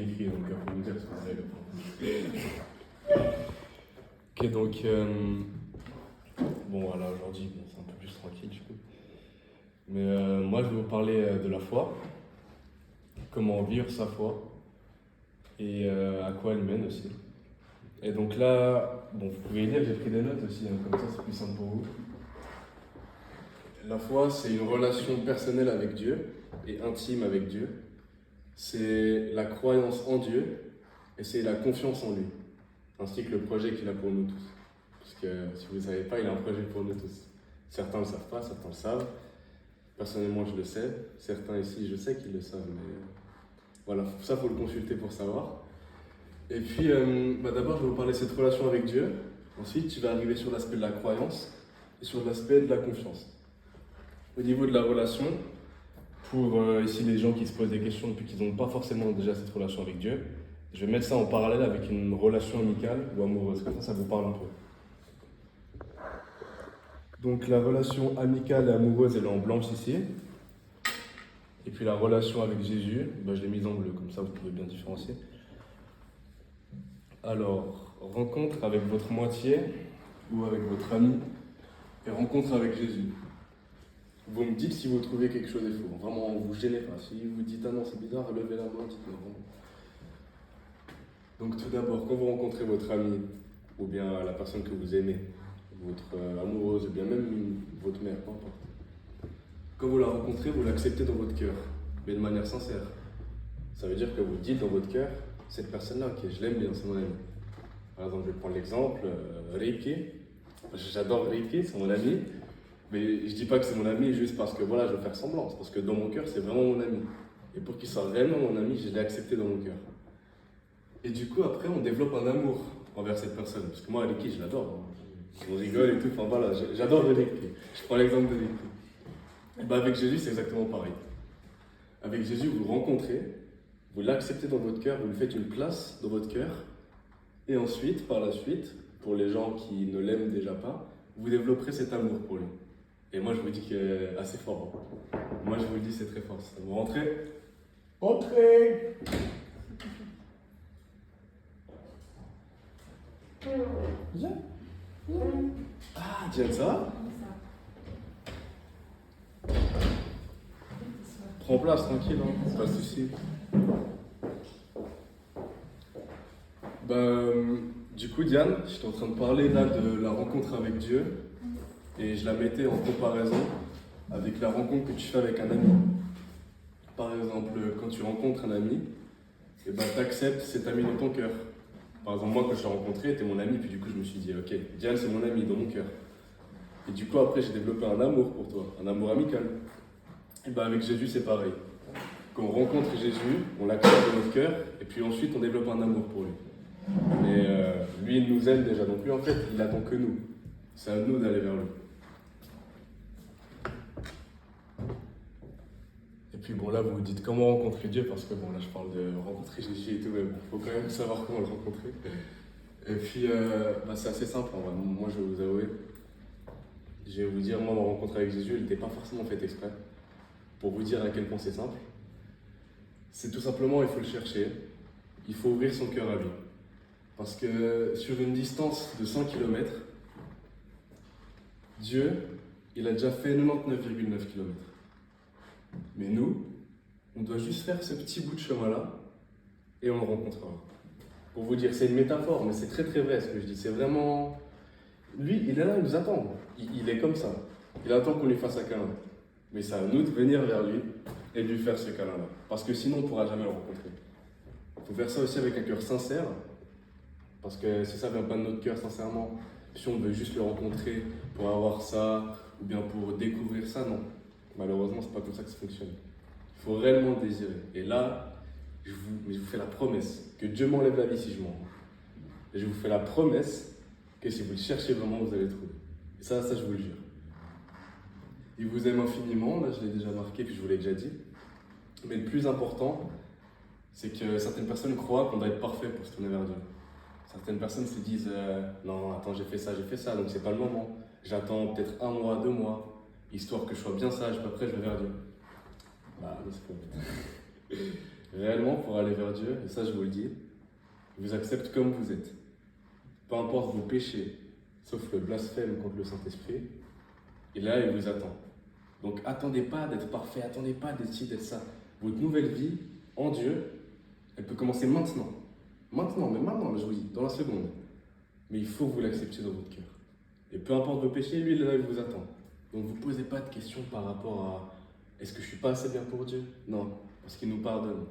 écrit, donc faut me dire si vous avez. Ok, donc, bon, voilà, aujourd'hui, bon, c'est un peu plus tranquille, du coup. Mais moi, je vais vous parler de la foi, comment vivre sa foi, et à quoi elle mène aussi. Et donc là, bon, vous pouvez lire, j'ai pris des notes aussi, hein, comme ça c'est plus simple pour vous. La foi, c'est une relation personnelle avec Dieu et intime avec Dieu. C'est la croyance en Dieu et c'est la confiance en lui, ainsi que le projet qu'il a pour nous tous. Parce que si vous ne le savez pas, il a un projet pour nous tous. Certains ne le savent pas, certains le savent. Personnellement, je le sais. Certains ici, je sais qu'ils le savent, mais voilà, ça, il faut le consulter pour savoir. Et puis, d'abord, je vais vous parler de cette relation avec Dieu. Ensuite, tu vas arriver sur l'aspect de la croyance et sur l'aspect de la confiance. Au niveau de la relation, pour ici les gens qui se posent des questions depuis qu'ils n'ont pas forcément déjà cette relation avec Dieu, je vais mettre ça en parallèle avec une relation amicale ou amoureuse, comme ça vous parle un peu. Donc la relation amicale et amoureuse, elle est en blanche ici. Et puis la relation avec Jésus, je l'ai mise en bleu, comme ça vous pouvez bien différencier. Alors, rencontre avec votre moitié ou avec votre ami et rencontre avec Jésus. Vous me dites si vous trouvez quelque chose de faux. Vraiment, vous gênez pas. Si vous dites ah non, c'est bizarre, levez la main, dites-le vraiment. Donc tout d'abord, quand vous rencontrez votre ami, ou bien la personne que vous aimez, votre amoureuse, ou bien même votre mère, peu importe. Quand vous la rencontrez, vous l'acceptez dans votre cœur, mais de manière sincère. Ça veut dire que vous dites dans votre cœur, cette personne-là, ok, je l'aime bien, c'est mon ami. Par exemple, je vais prendre l'exemple, Reiki. J'adore Reiki, c'est mon ami. Mais je dis pas que c'est mon ami juste parce que voilà, je veux faire semblant. C'est parce que dans mon cœur, c'est vraiment mon ami. Et pour qu'il soit réellement mon ami, je l'ai accepté dans mon cœur. Et du coup, après, on développe un amour envers cette personne. Parce que moi, Reiki, je l'adore. On rigole et tout. Enfin voilà, j'adore le Reiki. Je prends l'exemple de Reiki. Et ben, avec Jésus, c'est exactement pareil. Avec Jésus, vous le rencontrez, vous l'acceptez dans votre cœur, vous lui faites une place dans votre cœur. Et ensuite, par la suite, pour les gens qui ne l'aiment déjà pas, vous développerez cet amour pour lui. Et moi, je vous dis que c'est assez fort. Hein. Moi, je vous le dis, c'est très fort. Ça. Vous rentrez? Entrez! Viens. Ah, Diane, ça va? Prends place, tranquille, hein. Pas de soucis. Du coup, Diane, j'étais en train de parler là de la rencontre avec Dieu. Et je la mettais en comparaison avec la rencontre que tu fais avec un ami. Par exemple, quand tu rencontres un ami, tu acceptes cet ami dans ton cœur. Par exemple, moi, quand je t'ai rencontré, tu es mon ami, puis du coup, je me suis dit, ok, Diane, c'est mon ami dans mon cœur. Et du coup, après, j'ai développé un amour pour toi, un amour amical. Et avec Jésus, c'est pareil. Quand on rencontre Jésus, on l'accepte dans notre cœur, et puis ensuite, on développe un amour pour lui. Mais lui, il nous aime déjà, donc lui, en fait, il attend que nous. C'est à nous d'aller vers lui. Et puis bon, là, vous vous dites comment rencontrer Dieu, parce que bon, là, je parle de rencontrer Jésus et tout, mais bon, il faut quand même savoir comment le rencontrer. Et puis, c'est assez simple, en vrai. Moi, je vais vous avouer, je vais vous dire, moi, ma rencontre avec Jésus, elle n'était pas forcément faite exprès. Pour vous dire à quel point c'est simple, c'est tout simplement, il faut le chercher, il faut ouvrir son cœur à lui. Parce que sur une distance de 100 km, Dieu, il a déjà fait 99,9 km. Mais nous, on doit juste faire ce petit bout de chemin-là et on le rencontrera. Pour vous dire, c'est une métaphore, mais c'est très très vrai ce que je dis. C'est vraiment... Lui, il est là, il nous attend. Il est comme ça. Il attend qu'on lui fasse un câlin. Mais c'est à nous de venir vers lui et de lui faire ce câlin-là. Parce que sinon, on ne pourra jamais le rencontrer. Il faut faire ça aussi avec un cœur sincère. Parce que si ça ne vient pas de notre cœur, sincèrement, si on veut juste le rencontrer pour avoir ça, ou bien pour découvrir ça, non. Malheureusement, c'est pas comme ça que ça fonctionne. Il faut réellement le désirer. Et là, je vous fais la promesse que Dieu m'enlève la vie si je mens. Et je vous fais la promesse que si vous le cherchez vraiment, vous allez le trouver. Et ça, je vous le jure. Il vous aime infiniment, là je l'ai déjà marqué, puis je vous l'ai déjà dit. Mais le plus important, c'est que certaines personnes croient qu'on doit être parfait pour se tourner vers Dieu. Certaines personnes se disent non, attends, j'ai fait ça, donc c'est pas le moment. J'attends peut-être 1 mois, 2 mois, histoire que je sois bien sage, puis après je vais vers Dieu. Bah, c'est pas réellement pour aller vers Dieu, et ça je vous le dis, il vous accepte comme vous êtes. Peu importe vos péchés, sauf le blasphème contre le Saint-Esprit, et là il vous attend. Donc attendez pas d'être parfait, attendez pas d'être ci, d'être ça. Votre nouvelle vie en Dieu, elle peut commencer maintenant. Maintenant, mais maintenant, je vous dis, dans la seconde. Mais il faut que vous l'acceptiez dans votre cœur. Et peu importe vos péchés, lui, là, il vous attend. Donc vous ne posez pas de questions par rapport à est-ce que je ne suis pas assez bien pour Dieu? Non, parce qu'il nous pardonne.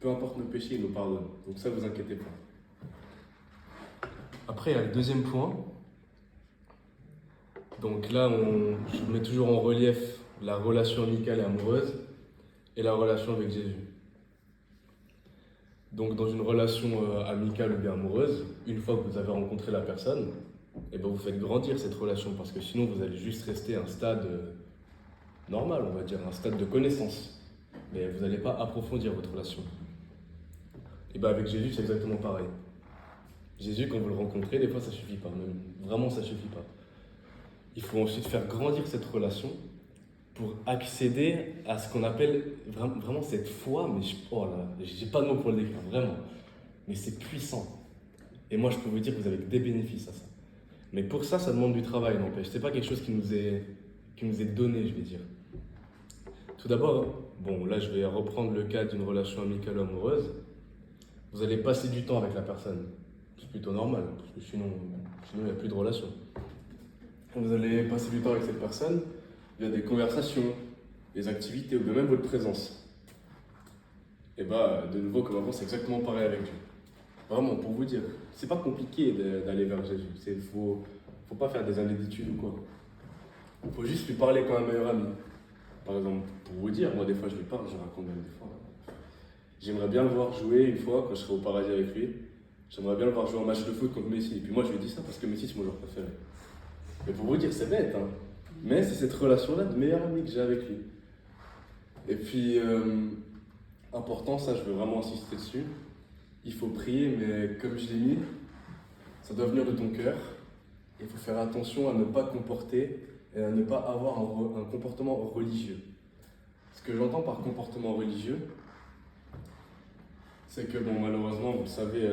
Peu importe nos péchés, il nous pardonne. Donc ça, vous inquiétez pas. Après, il y a le deuxième point. Donc là, je mets toujours en relief la relation amicale et amoureuse et la relation avec Jésus. Donc dans une relation amicale ou bien amoureuse, une fois que vous avez rencontré la personne, et ben vous faites grandir cette relation parce que sinon vous allez juste rester à un stade normal, on va dire, un stade de connaissance. Mais vous n'allez pas approfondir votre relation. Et ben avec Jésus, c'est exactement pareil. Jésus, quand vous le rencontrez, des fois ça suffit pas, même vraiment ça suffit pas. Il faut ensuite faire grandir cette relation pour accéder à ce qu'on appelle vraiment cette foi, mais oh là, j'ai pas de mots pour le décrire, vraiment. Mais c'est puissant. Et moi, je peux vous dire que vous avez des bénéfices à ça. Mais pour ça, ça demande du travail, n'empêche. C'est pas quelque chose qui nous est donné, je vais dire. Tout d'abord, bon, là, je vais reprendre le cas d'une relation amicale ou amoureuse. Vous allez passer du temps avec la personne. C'est plutôt normal, parce que sinon il n'y a plus de relation. Vous allez passer du temps avec cette personne via des conversations, des activités ou bien même votre présence. Et bah, de nouveau, comme avant, c'est exactement pareil avec Dieu. Vraiment, pour vous dire, c'est pas compliqué d'aller vers Jésus. Faut pas faire des années d'études ou quoi. Il faut juste lui parler comme un meilleur ami. Par exemple, pour vous dire, moi des fois je lui parle, je raconte même des fois. J'aimerais bien le voir jouer une fois quand je serai au paradis avec lui. J'aimerais bien le voir jouer un match de foot contre Messi. Et puis moi je lui dis ça parce que Messi c'est mon joueur préféré. Mais pour vous dire, c'est bête, hein. Mais c'est cette relation-là de meilleur ami que j'ai avec lui. Et puis, important, ça je veux vraiment insister dessus. Il faut prier, mais comme je l'ai mis, ça doit venir de ton cœur. Il faut faire attention à ne pas comporter et à ne pas avoir un comportement religieux. Ce que j'entends par comportement religieux, c'est que, bon, malheureusement, vous le savez,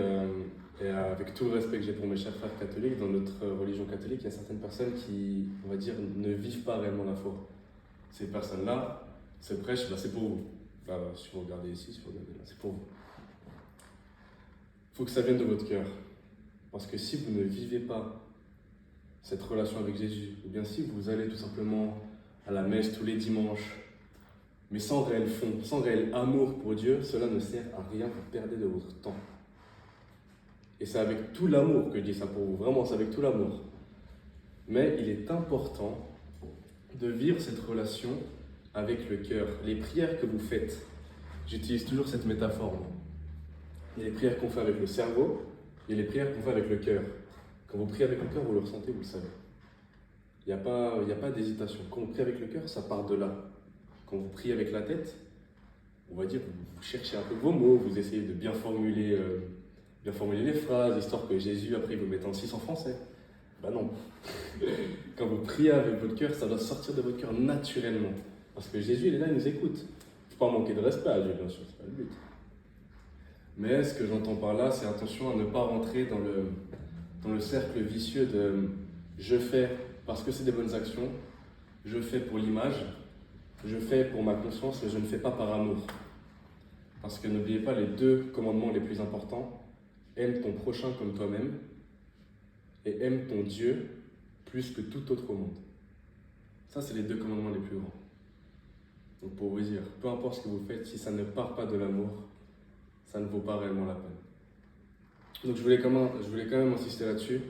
et avec tout le respect que j'ai pour mes chers frères catholiques, dans notre religion catholique, il y a certaines personnes qui, on va dire, ne vivent pas réellement la foi. Ces personnes-là, ce prêche, bah, c'est pour vous. Là, si vous regardez ici, si vous regardez là, c'est pour vous. Il faut que ça vienne de votre cœur. Parce que si vous ne vivez pas cette relation avec Jésus, ou bien si vous allez tout simplement à la messe tous les dimanches, mais sans réel fond, sans réel amour pour Dieu, cela ne sert à rien, vous perdez de votre temps. Et c'est avec tout l'amour que je dis ça pour vous, vraiment c'est avec tout l'amour. Mais il est important de vivre cette relation avec le cœur. Les prières que vous faites, j'utilise toujours cette métaphore. Il y a les prières qu'on fait avec le cerveau, et les prières qu'on fait avec le cœur. Quand vous priez avec le cœur, vous le ressentez, vous le savez. Il n'y a pas d'hésitation. Quand vous priez avec le cœur, ça part de là. Quand vous priez avec la tête, on va dire, vous cherchez un peu vos mots, vous essayez de bien formuler les phrases, histoire que Jésus, après, vous le mette en 6 en français. Ben non. Quand vous priez avec votre cœur, ça doit sortir de votre cœur naturellement. Parce que Jésus, il est là, il nous écoute. Il ne faut pas manquer de respect à Dieu, bien sûr, c'est pas le but. Mais ce que j'entends par là, c'est attention à ne pas rentrer dans le cercle vicieux de je fais parce que c'est des bonnes actions, je fais pour l'image, je fais pour ma conscience et je ne fais pas par amour. Parce que n'oubliez pas les 2 commandements les plus importants, aime ton prochain comme toi-même et aime ton Dieu plus que tout autre au monde. Ça, c'est les 2 commandements les plus grands. Donc pour vous dire, peu importe ce que vous faites, si ça ne part pas de l'amour, ça ne vaut pas réellement la peine. Donc je voulais quand même insister là-dessus,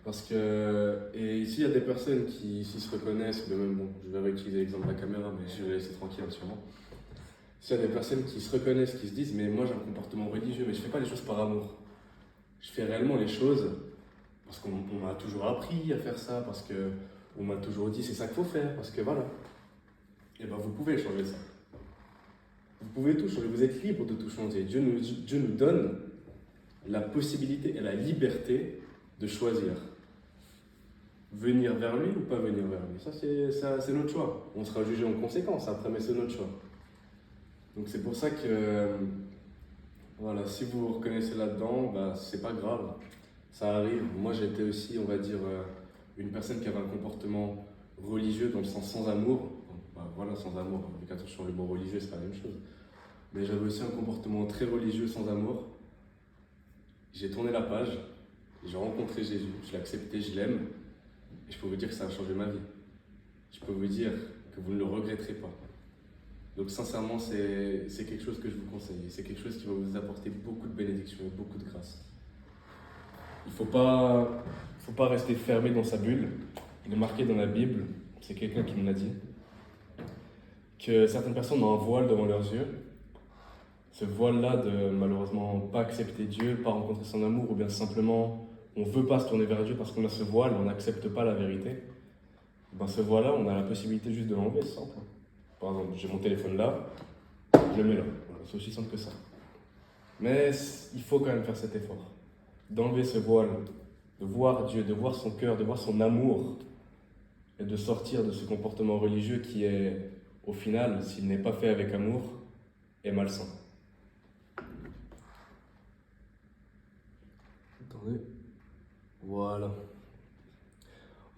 parce que, et ici il y a des personnes qui s'y se reconnaissent, même bon, je vais réutiliser l'exemple de la caméra, mais je vais laisser tranquille sûrement. S'il y a des personnes qui se reconnaissent, qui se disent, mais moi j'ai un comportement religieux, mais je ne fais pas les choses par amour. Je fais réellement les choses parce qu'on m'a toujours appris à faire ça, parce qu'on m'a toujours dit c'est ça qu'il faut faire, parce que voilà. Et bien vous pouvez changer ça. Vous pouvez tout changer, vous êtes libre de tout changer. Dieu nous donne la possibilité et la liberté de choisir. Venir vers lui ou pas venir vers lui. Ça, c'est notre choix. On sera jugé en conséquence après, mais c'est notre choix. Donc c'est pour ça que, voilà, si vous vous reconnaissez là-dedans, bah, c'est pas grave, ça arrive. Moi j'étais aussi, on va dire, une personne qui avait un comportement religieux dans le sens sans amour. Bah, voilà, sans amour, avec attention, le mot religieux c'est pas la même chose. Mais j'avais aussi un comportement très religieux sans amour. J'ai tourné la page, j'ai rencontré Jésus, je l'ai accepté, je l'aime, et je peux vous dire que ça a changé ma vie. Je peux vous dire que vous ne le regretterez pas. Donc sincèrement, c'est quelque chose que je vous conseille. C'est quelque chose qui va vous apporter beaucoup de bénédictions et beaucoup de grâce. Il ne faut pas rester fermé dans sa bulle. Il est marqué dans la Bible, c'est quelqu'un qui me l'a dit, que certaines personnes ont un voile devant leurs yeux. Ce voile-là de malheureusement pas accepter Dieu, pas rencontrer son amour, ou bien simplement on ne veut pas se tourner vers Dieu parce qu'on a ce voile, on n'accepte pas la vérité. Ben ce voile-là, on a la possibilité juste de l'enlever, c'est simple. Par exemple, j'ai mon téléphone là, je le mets là. Voilà, c'est aussi simple que ça. Mais il faut quand même faire cet effort, d'enlever ce voile, de voir Dieu, de voir son cœur, de voir son amour, et de sortir de ce comportement religieux qui est, au final, s'il n'est pas fait avec amour, est malsain. Attendez. Voilà.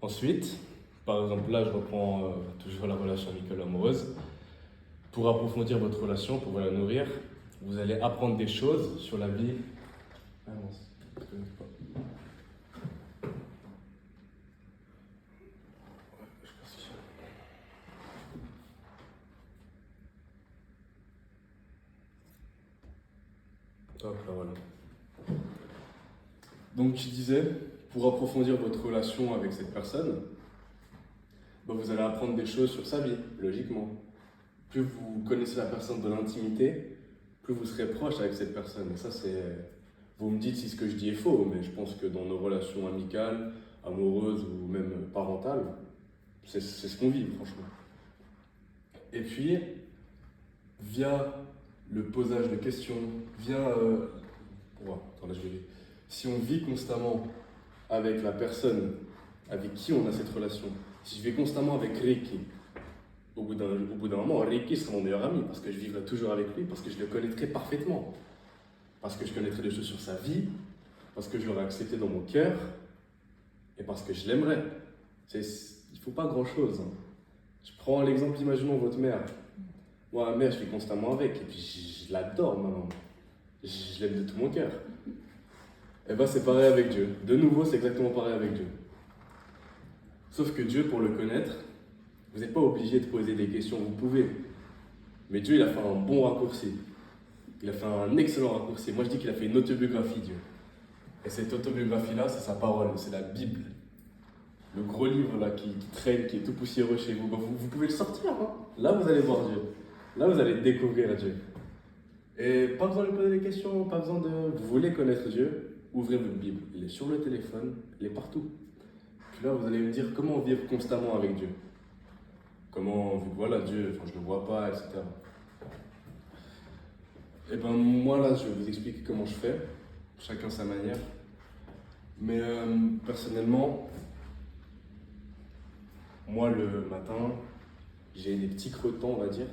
Ensuite, par exemple, là, je reprends toujours la relation amicale amoureuse. Pour approfondir votre relation, pour la nourrir, vous allez apprendre des choses sur la vie. Ah non, je ne connais pas. Hop là, voilà. Donc, je disais, pour approfondir votre relation avec cette personne, bah, vous allez apprendre des choses sur sa vie, logiquement. Plus vous connaissez la personne de l'intimité, plus vous serez proche avec cette personne. Et ça, c'est... Vous me dites si ce que je dis est faux, mais je pense que dans nos relations amicales, amoureuses ou même parentales, c'est ce qu'on vit, franchement. Et puis, via le posage de questions, via... attends, là, je vais... Si on vit constamment avec la personne avec qui on a cette relation, si je vis constamment avec Ricky, au bout d'un moment, Ricky sera mon meilleur ami parce que je vivrai toujours avec lui, parce que je le connaîtrai parfaitement, parce que je connaîtrai des choses sur sa vie, parce que je l'aurai accepté dans mon cœur et parce que je l'aimerais. Il ne faut pas grand-chose. Hein. Je prends l'exemple, imaginons votre mère. Moi, ma mère, je vis constamment avec et puis je l'adore, maman. Je l'aime de tout mon cœur. Et bien, c'est pareil avec Dieu. De nouveau, c'est exactement pareil avec Dieu. Sauf que Dieu, pour le connaître, vous n'êtes pas obligé de poser des questions, vous pouvez. Mais Dieu, il a fait un bon raccourci. Il a fait un excellent raccourci. Moi, je dis qu'il a fait une autobiographie, Dieu. Et cette autobiographie-là, c'est sa parole, c'est la Bible. Le gros livre là qui traîne, qui est tout poussiéreux chez vous. Vous pouvez le sortir. Hein. Là, vous allez voir Dieu. Là, vous allez découvrir Dieu. Et pas besoin de poser des questions, pas besoin de... Vous voulez connaître Dieu, ouvrez votre Bible. Il est sur le téléphone, il est partout. Puis là, vous allez me dire comment vivre constamment avec Dieu. Comment, voilà, Dieu, enfin, je ne le vois pas, etc. Et ben moi, là, je vais vous expliquer comment je fais, chacun sa manière. Mais personnellement, moi, le matin, j'ai des petits creux de temps, on va dire.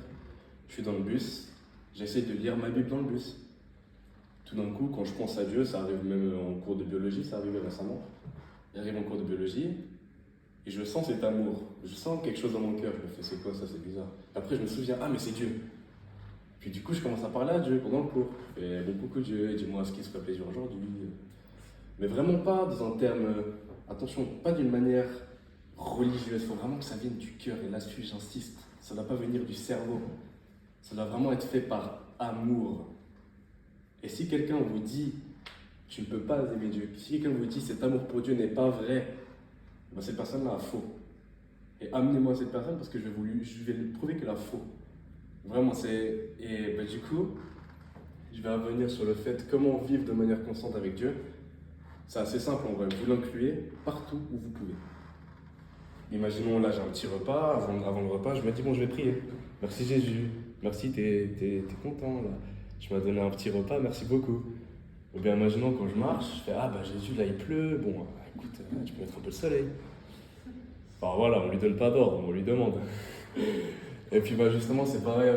Je suis dans le bus, j'essaie de lire ma Bible dans le bus. Tout d'un coup, quand je pense à Dieu, ça arrive même en cours de biologie, ça arrive récemment. J'arrive en cours de biologie, et je sens cet amour, je sens quelque chose dans mon cœur, je me fais c'est quoi ça, c'est bizarre. Après je me souviens, ah mais c'est Dieu. Puis du coup je commence à parler à Dieu pendant le cours. Et bon coucou Dieu, dis-moi ce qui se fait plaisir aujourd'hui. Mais vraiment pas dans un terme, attention, pas d'une manière religieuse, il faut vraiment que ça vienne du cœur. Et là-dessus j'insiste, ça ne doit pas venir du cerveau. Ça doit vraiment être fait par amour. Et si quelqu'un vous dit, tu ne peux pas aimer Dieu, si quelqu'un vous dit cet amour pour Dieu n'est pas vrai, ben cette personne-là a faux. Et amenez-moi cette personne parce que je vais lui prouver qu'elle a faux. Vraiment, c'est... Et ben, du coup, je vais revenir sur le fait comment vivre de manière constante avec Dieu. C'est assez simple en vrai, vous l'incluez partout où vous pouvez. Imaginons là, j'ai un petit repas, avant le repas, je me dis bon, je vais prier. Merci Jésus, merci, t'es content là. Tu m'as donné un petit repas, merci beaucoup. Ou bien imaginons quand je marche, je fais ah bah Jésus là il pleut, bon écoute, tu peux mettre un peu de soleil. Enfin voilà, on lui donne pas d'ordre, on lui demande. Et puis bah justement c'est pareil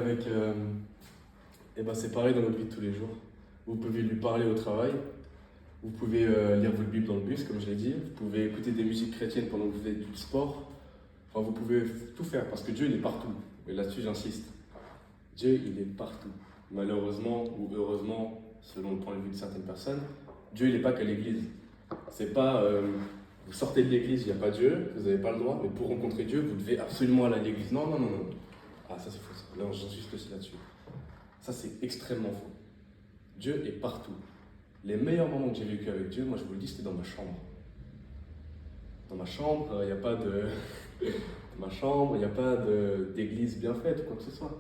Et ben c'est pareil dans notre vie de tous les jours. Vous pouvez lui parler au travail, vous pouvez lire votre Bible dans le bus, comme je l'ai dit, vous pouvez écouter des musiques chrétiennes pendant que vous faites du sport. Enfin, vous pouvez tout faire parce que Dieu, il est partout. Et là-dessus, j'insiste. Dieu, il est partout. Malheureusement ou heureusement, selon le point de vue de certaines personnes, Dieu, il n'est pas qu'à l'église. C'est pas vous sortez de l'église, il n'y a pas Dieu, vous n'avez pas le droit, mais pour rencontrer Dieu, vous devez absolument aller à l'église. Non, non, non, non. Ah, ça c'est faux. Ça. Là, j'insiste aussi là-dessus. Ça, c'est extrêmement faux. Dieu est partout. Les meilleurs moments que j'ai vécu avec Dieu, moi je vous le dis, c'était dans ma chambre. Dans ma chambre, il n'y a pas de. Dans ma chambre, il n'y a pas d'église bien faite ou quoi que ce soit.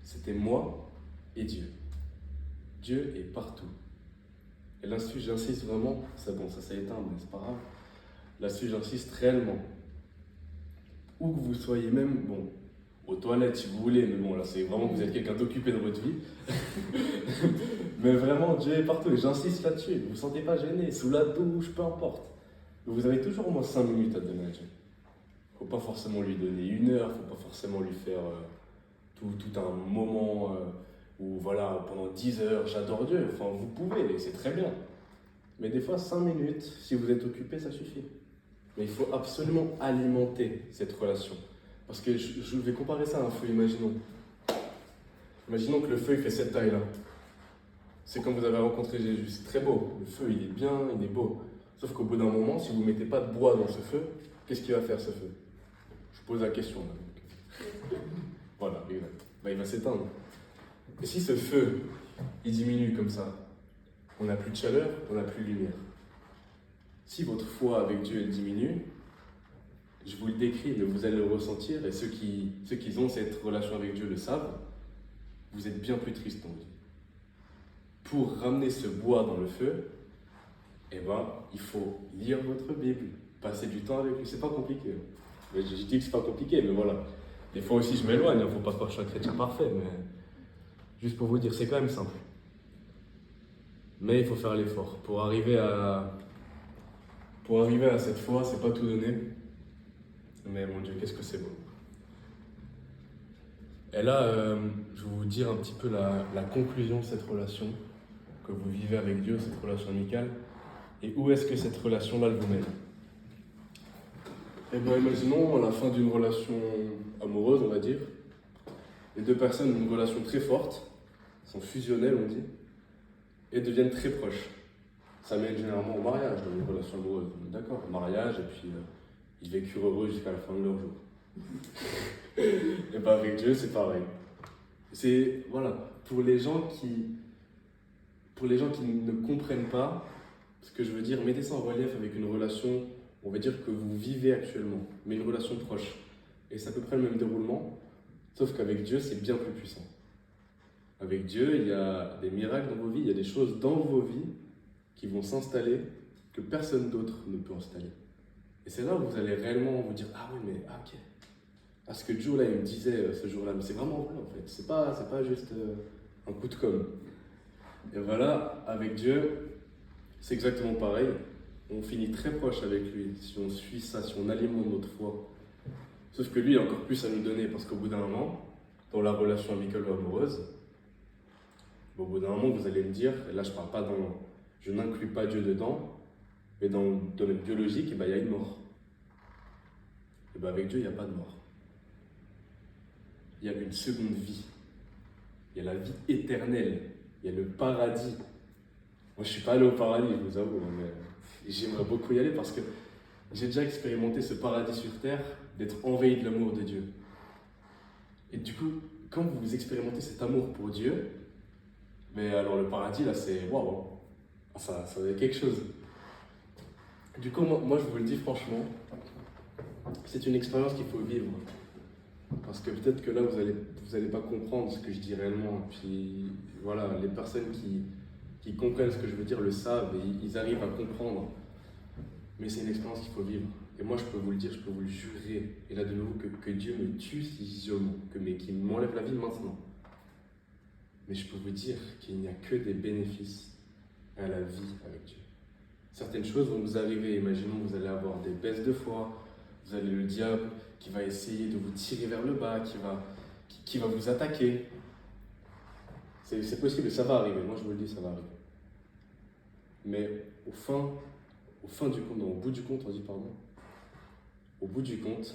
C'était moi et Dieu. Dieu est partout. Et là-dessus, j'insiste vraiment, c'est bon, ça s'est éteint, mais c'est pas grave. Là-dessus, j'insiste réellement. Où que vous soyez même, bon, aux toilettes si vous voulez, mais bon, là, c'est vraiment que vous êtes quelqu'un d'occupé dans votre vie. Mais vraiment, Dieu est partout, et j'insiste là-dessus. Vous ne vous sentez pas gêné, sous la douche, peu importe. Vous avez toujours au moins 5 minutes à donner à Dieu. Il ne faut pas forcément lui donner 1 heure, il ne faut pas forcément lui faire tout un moment où, voilà, pendant 10 heures, j'adore Dieu. Enfin, vous pouvez, et c'est très bien. Mais des fois, 5 minutes, si vous êtes occupé, ça suffit. Mais il faut absolument alimenter cette relation. Parce que je vais comparer ça à un feu, imaginons. Imaginons que le feu, il fait cette taille-là. C'est comme vous avez rencontré Jésus, c'est très beau. Le feu, il est bien, il est beau. Sauf qu'au bout d'un moment, si vous ne mettez pas de bois dans ce feu, qu'est-ce qu'il va faire ce feu? Je pose la question là. Voilà, exact. Ben, il va s'éteindre. Et si ce feu, il diminue comme ça, on n'a plus de chaleur, on n'a plus de lumière. Si votre foi avec Dieu elle diminue, je vous le décris, mais vous allez le ressentir, et ceux qui ont cette relation avec Dieu le savent, vous êtes bien plus triste dans votre vie. Pour ramener ce bois dans le feu, eh ben, il faut lire votre Bible, passer du temps avec lui. C'est pas compliqué. Mais je dis que c'est pas compliqué, mais voilà. Des fois aussi, je m'éloigne, il ne faut pas croire que je suis un chrétien parfait, mais juste pour vous dire, c'est quand même simple. Mais il faut faire l'effort. Pour arriver à cette foi, c'est pas tout donné. Mais mon Dieu, qu'est-ce que c'est beau. Et là, je vais vous dire un petit peu la conclusion de cette relation que vous vivez avec Dieu, cette relation amicale, et où est-ce que cette relation-là vous mène. Eh bien, imaginons à la fin d'une relation amoureuse, on va dire, les deux personnes ont une relation très forte, sont fusionnelles, on dit, et deviennent très proches. Ça mène généralement au mariage dans une relation amoureuse, d'accord, au mariage, et puis ils vécurent heureux jusqu'à la fin de leur jour. Et bien avec Dieu, c'est pareil. C'est, voilà, pour les gens qui ne comprennent pas ce que je veux dire, mettez ça en relief avec une relation, on va dire que vous vivez actuellement, mais une relation proche. Et c'est à peu près le même déroulement, sauf qu'avec Dieu, c'est bien plus puissant. Avec Dieu, il y a des miracles dans vos vies, il y a des choses dans vos vies qui vont s'installer que personne d'autre ne peut installer. Et c'est là où vous allez réellement vous dire, ah oui, mais ah, ok. Parce que Joe, là, il me disait ce jour-là, mais c'est vraiment vrai en fait, c'est pas juste un coup de com'. Et voilà, avec Dieu, c'est exactement pareil. On finit très proche avec lui si on suit ça, si on alimente notre foi. Sauf que lui, il a encore plus à nous donner parce qu'au bout d'un moment, dans la relation amicale ou amoureuse, au bout d'un moment, vous allez me dire, et là je parle pas je n'inclus pas Dieu dedans, mais dans le domaine biologique, il y a une mort. Et bien avec Dieu, il n'y a pas de mort. Il y a une seconde vie. Il y a la vie éternelle. Il y a le paradis. Moi, je ne suis pas allé au paradis, je vous avoue, mais j'aimerais beaucoup y aller parce que j'ai déjà expérimenté ce paradis sur terre, d'être envahi de l'amour de Dieu. Et du coup, quand vous expérimentez cet amour pour Dieu, mais alors le paradis, là, c'est waouh, ça va être quelque chose. Du coup, moi, je vous le dis franchement, c'est une expérience qu'il faut vivre. Parce que peut-être que là, vous allez pas comprendre ce que je dis réellement. Puis voilà, les personnes qui comprennent ce que je veux dire le savent et ils arrivent à comprendre. Mais c'est une expérience qu'il faut vivre. Et moi, je peux vous le dire, je peux vous le jurer. Et là, de nouveau, que Dieu me tue si je mens, qu'il m'enlève la vie maintenant. Mais je peux vous dire qu'il n'y a que des bénéfices à la vie avec Dieu. Certaines choses vont vous arriver. Imaginons que vous allez avoir des baisses de foi. Vous avez le diable qui va essayer de vous tirer vers le bas, qui va vous attaquer. C'est possible, ça va arriver, moi je vous le dis, ça va arriver. Mais au fin du compte, non, au bout du compte, on dit pardon, au bout du compte,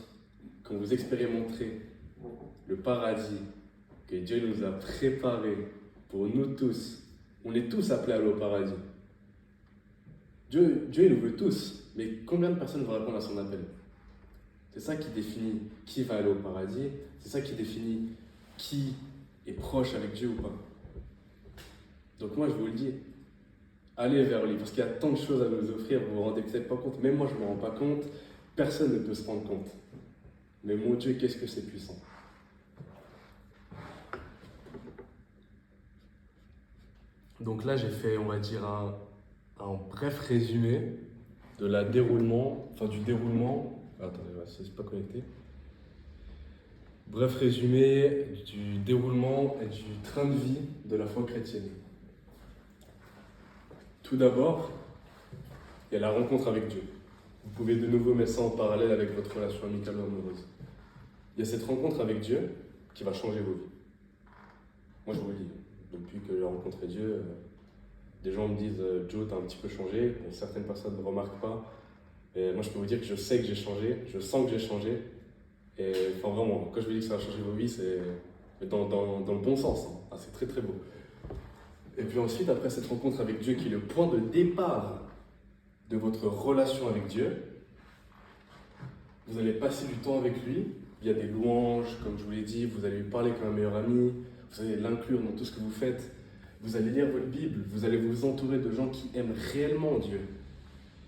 quand vous expérimenterez le paradis que Dieu nous a préparé pour nous tous, on est tous appelés à aller au paradis. Dieu, il nous veut tous, mais combien de personnes vont répondre à son appel? C'est ça qui définit qui va aller au paradis, c'est ça qui définit qui est proche avec Dieu ou pas. Donc moi je vous le dis, allez vers lui, parce qu'il y a tant de choses à nous offrir, vous vous rendez peut-être pas compte, même moi je ne me rends pas compte, personne ne peut se rendre compte. Mais mon Dieu, qu'est-ce que c'est puissant. Donc là j'ai fait, on va dire, un bref résumé de du déroulement, attendez, c'est pas connecté. Bref résumé du déroulement et du train de vie de la foi chrétienne. Tout d'abord, il y a la rencontre avec Dieu. Vous pouvez de nouveau mettre ça en parallèle avec votre relation amicale ou amoureuse. Il y a cette rencontre avec Dieu qui va changer vos vies. Moi je vous le dis, depuis que j'ai rencontré Dieu, des gens me disent « Joe, t'as un petit peu changé », certaines personnes ne remarquent pas. Et moi je peux vous dire que je sais que j'ai changé, je sens que j'ai changé. Et enfin vraiment, quand je vous dis que ça va changer vos vies, c'est dans le bon sens. Hein. Ah, c'est très très beau. Et puis ensuite, après cette rencontre avec Dieu qui est le point de départ de votre relation avec Dieu, vous allez passer du temps avec lui. Il y a des louanges, comme je vous l'ai dit, vous allez lui parler comme un meilleur ami, vous allez l'inclure dans tout ce que vous faites. Vous allez lire votre Bible, vous allez vous entourer de gens qui aiment réellement Dieu.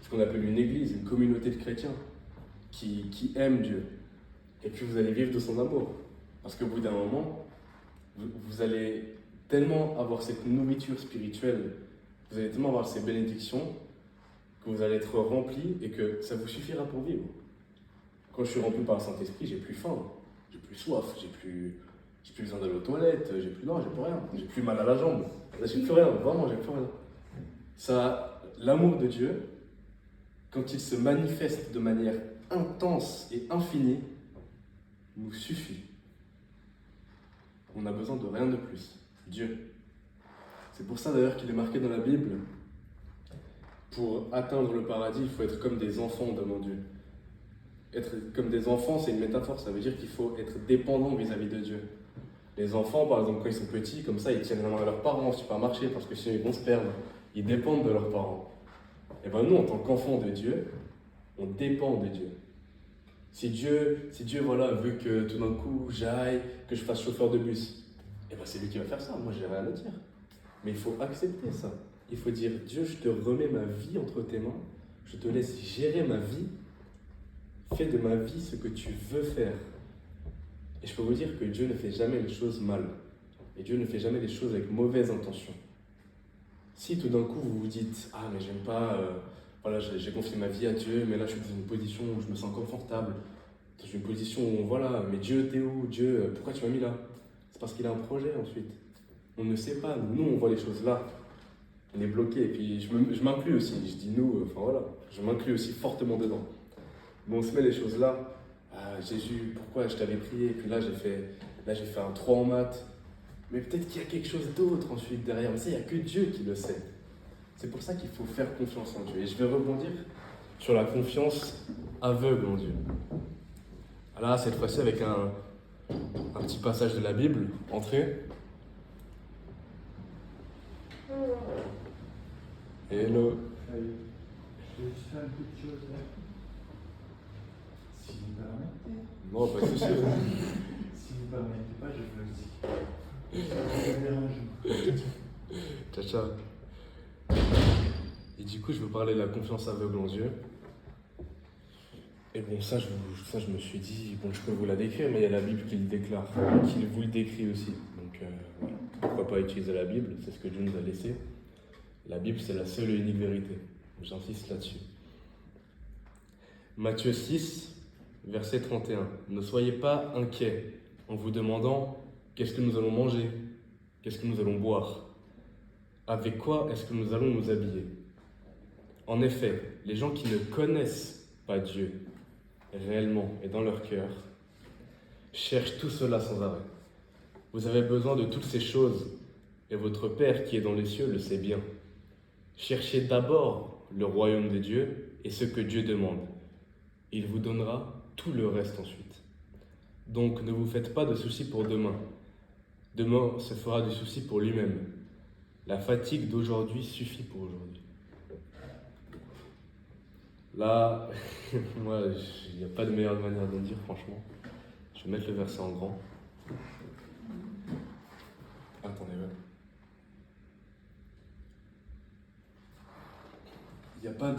Ce qu'on appelle une église, une communauté de chrétiens qui aiment Dieu. Et puis vous allez vivre de son amour. Parce qu'au bout d'un moment, vous allez tellement avoir cette nourriture spirituelle, vous allez tellement avoir ces bénédictions, que vous allez être rempli et que ça vous suffira pour vivre. Quand je suis rempli par le Saint-Esprit, j'ai plus faim, j'ai plus soif, j'ai plus besoin d'aller aux toilettes, j'ai plus rien, j'ai plus mal à la jambe, j'ai plus rien, vraiment j'ai plus rien. Ça, l'amour de Dieu, quand il se manifeste de manière intense et infinie, nous suffit. On n'a besoin de rien de plus. Dieu. C'est pour ça d'ailleurs qu'il est marqué dans la Bible, pour atteindre le paradis, il faut être comme des enfants devant Dieu. Être comme des enfants, c'est une métaphore, ça veut dire qu'il faut être dépendant vis-à-vis de Dieu. Les enfants, par exemple, quand ils sont petits, comme ça, ils tiennent la main à leurs parents au supermarché parce que sinon ils vont se perdre. Ils dépendent de leurs parents. Et bien nous, en tant qu'enfants de Dieu, on dépend de Dieu. Si Dieu voilà, veut que tout d'un coup j'aille, que je fasse chauffeur de bus, et ben c'est lui qui va faire ça, moi j'ai rien à dire. Mais il faut accepter ça. Il faut dire, Dieu, je te remets ma vie entre tes mains, je te laisse gérer ma vie, fais de ma vie ce que tu veux faire. Et je peux vous dire que Dieu ne fait jamais les choses mal. Et Dieu ne fait jamais les choses avec mauvaise intention. Si tout d'un coup vous vous dites, ah mais j'aime pas, voilà, j'ai confié ma vie à Dieu, mais là je suis dans une position où je me sens confortable, dans une position où, voilà, mais Dieu, t'es où? Dieu, pourquoi tu m'as mis là? C'est parce qu'il a un projet ensuite. On ne sait pas, nous on voit les choses là, on est bloqué, et puis je m'inclus aussi, je dis nous, enfin voilà, je m'inclus aussi fortement dedans. Mais on se met les choses là, ah, Jésus, pourquoi je t'avais prié, et puis là j'ai fait un 3 en maths, mais peut-être qu'il y a quelque chose d'autre ensuite derrière, mais ça il n'y a que Dieu qui le sait. C'est pour ça qu'il faut faire confiance en Dieu. Et je vais rebondir sur la confiance aveugle en Dieu. Là, cette fois-ci, avec un petit passage de la Bible, entrez. Hello. Je vais juste faire une petite chose là. Si vous permettez. Non, pas de souci. Si vous permettez pas, je veux aussi. Ciao, ciao. Et du coup, je veux parler de la confiance aveugle en Dieu. Et bon, ça, je me suis dit, bon, je peux vous la décrire, mais il y a la Bible qui le déclare, qui vous le décrit aussi. Donc, voilà. Pourquoi pas utiliser la Bible? C'est ce que Dieu nous a laissé. La Bible, c'est la seule et unique vérité. J'insiste là-dessus. Matthieu 6, verset 31. Ne soyez pas inquiets en vous demandant qu'est-ce que nous allons manger, qu'est-ce que nous allons boire, avec quoi est-ce que nous allons nous habiller. En effet, les gens qui ne connaissent pas Dieu réellement et dans leur cœur cherchent tout cela sans arrêt. Vous avez besoin de toutes ces choses et votre Père qui est dans les cieux le sait bien. Cherchez d'abord le royaume de Dieu et ce que Dieu demande. Il vous donnera tout le reste ensuite. Donc ne vous faites pas de soucis pour demain. Demain se fera du souci pour lui-même. La fatigue d'aujourd'hui suffit pour aujourd'hui. Là, moi, il n'y a pas de meilleure manière de le dire, franchement. Je vais mettre le verset en grand. Attendez, ouais. Il n'y a pas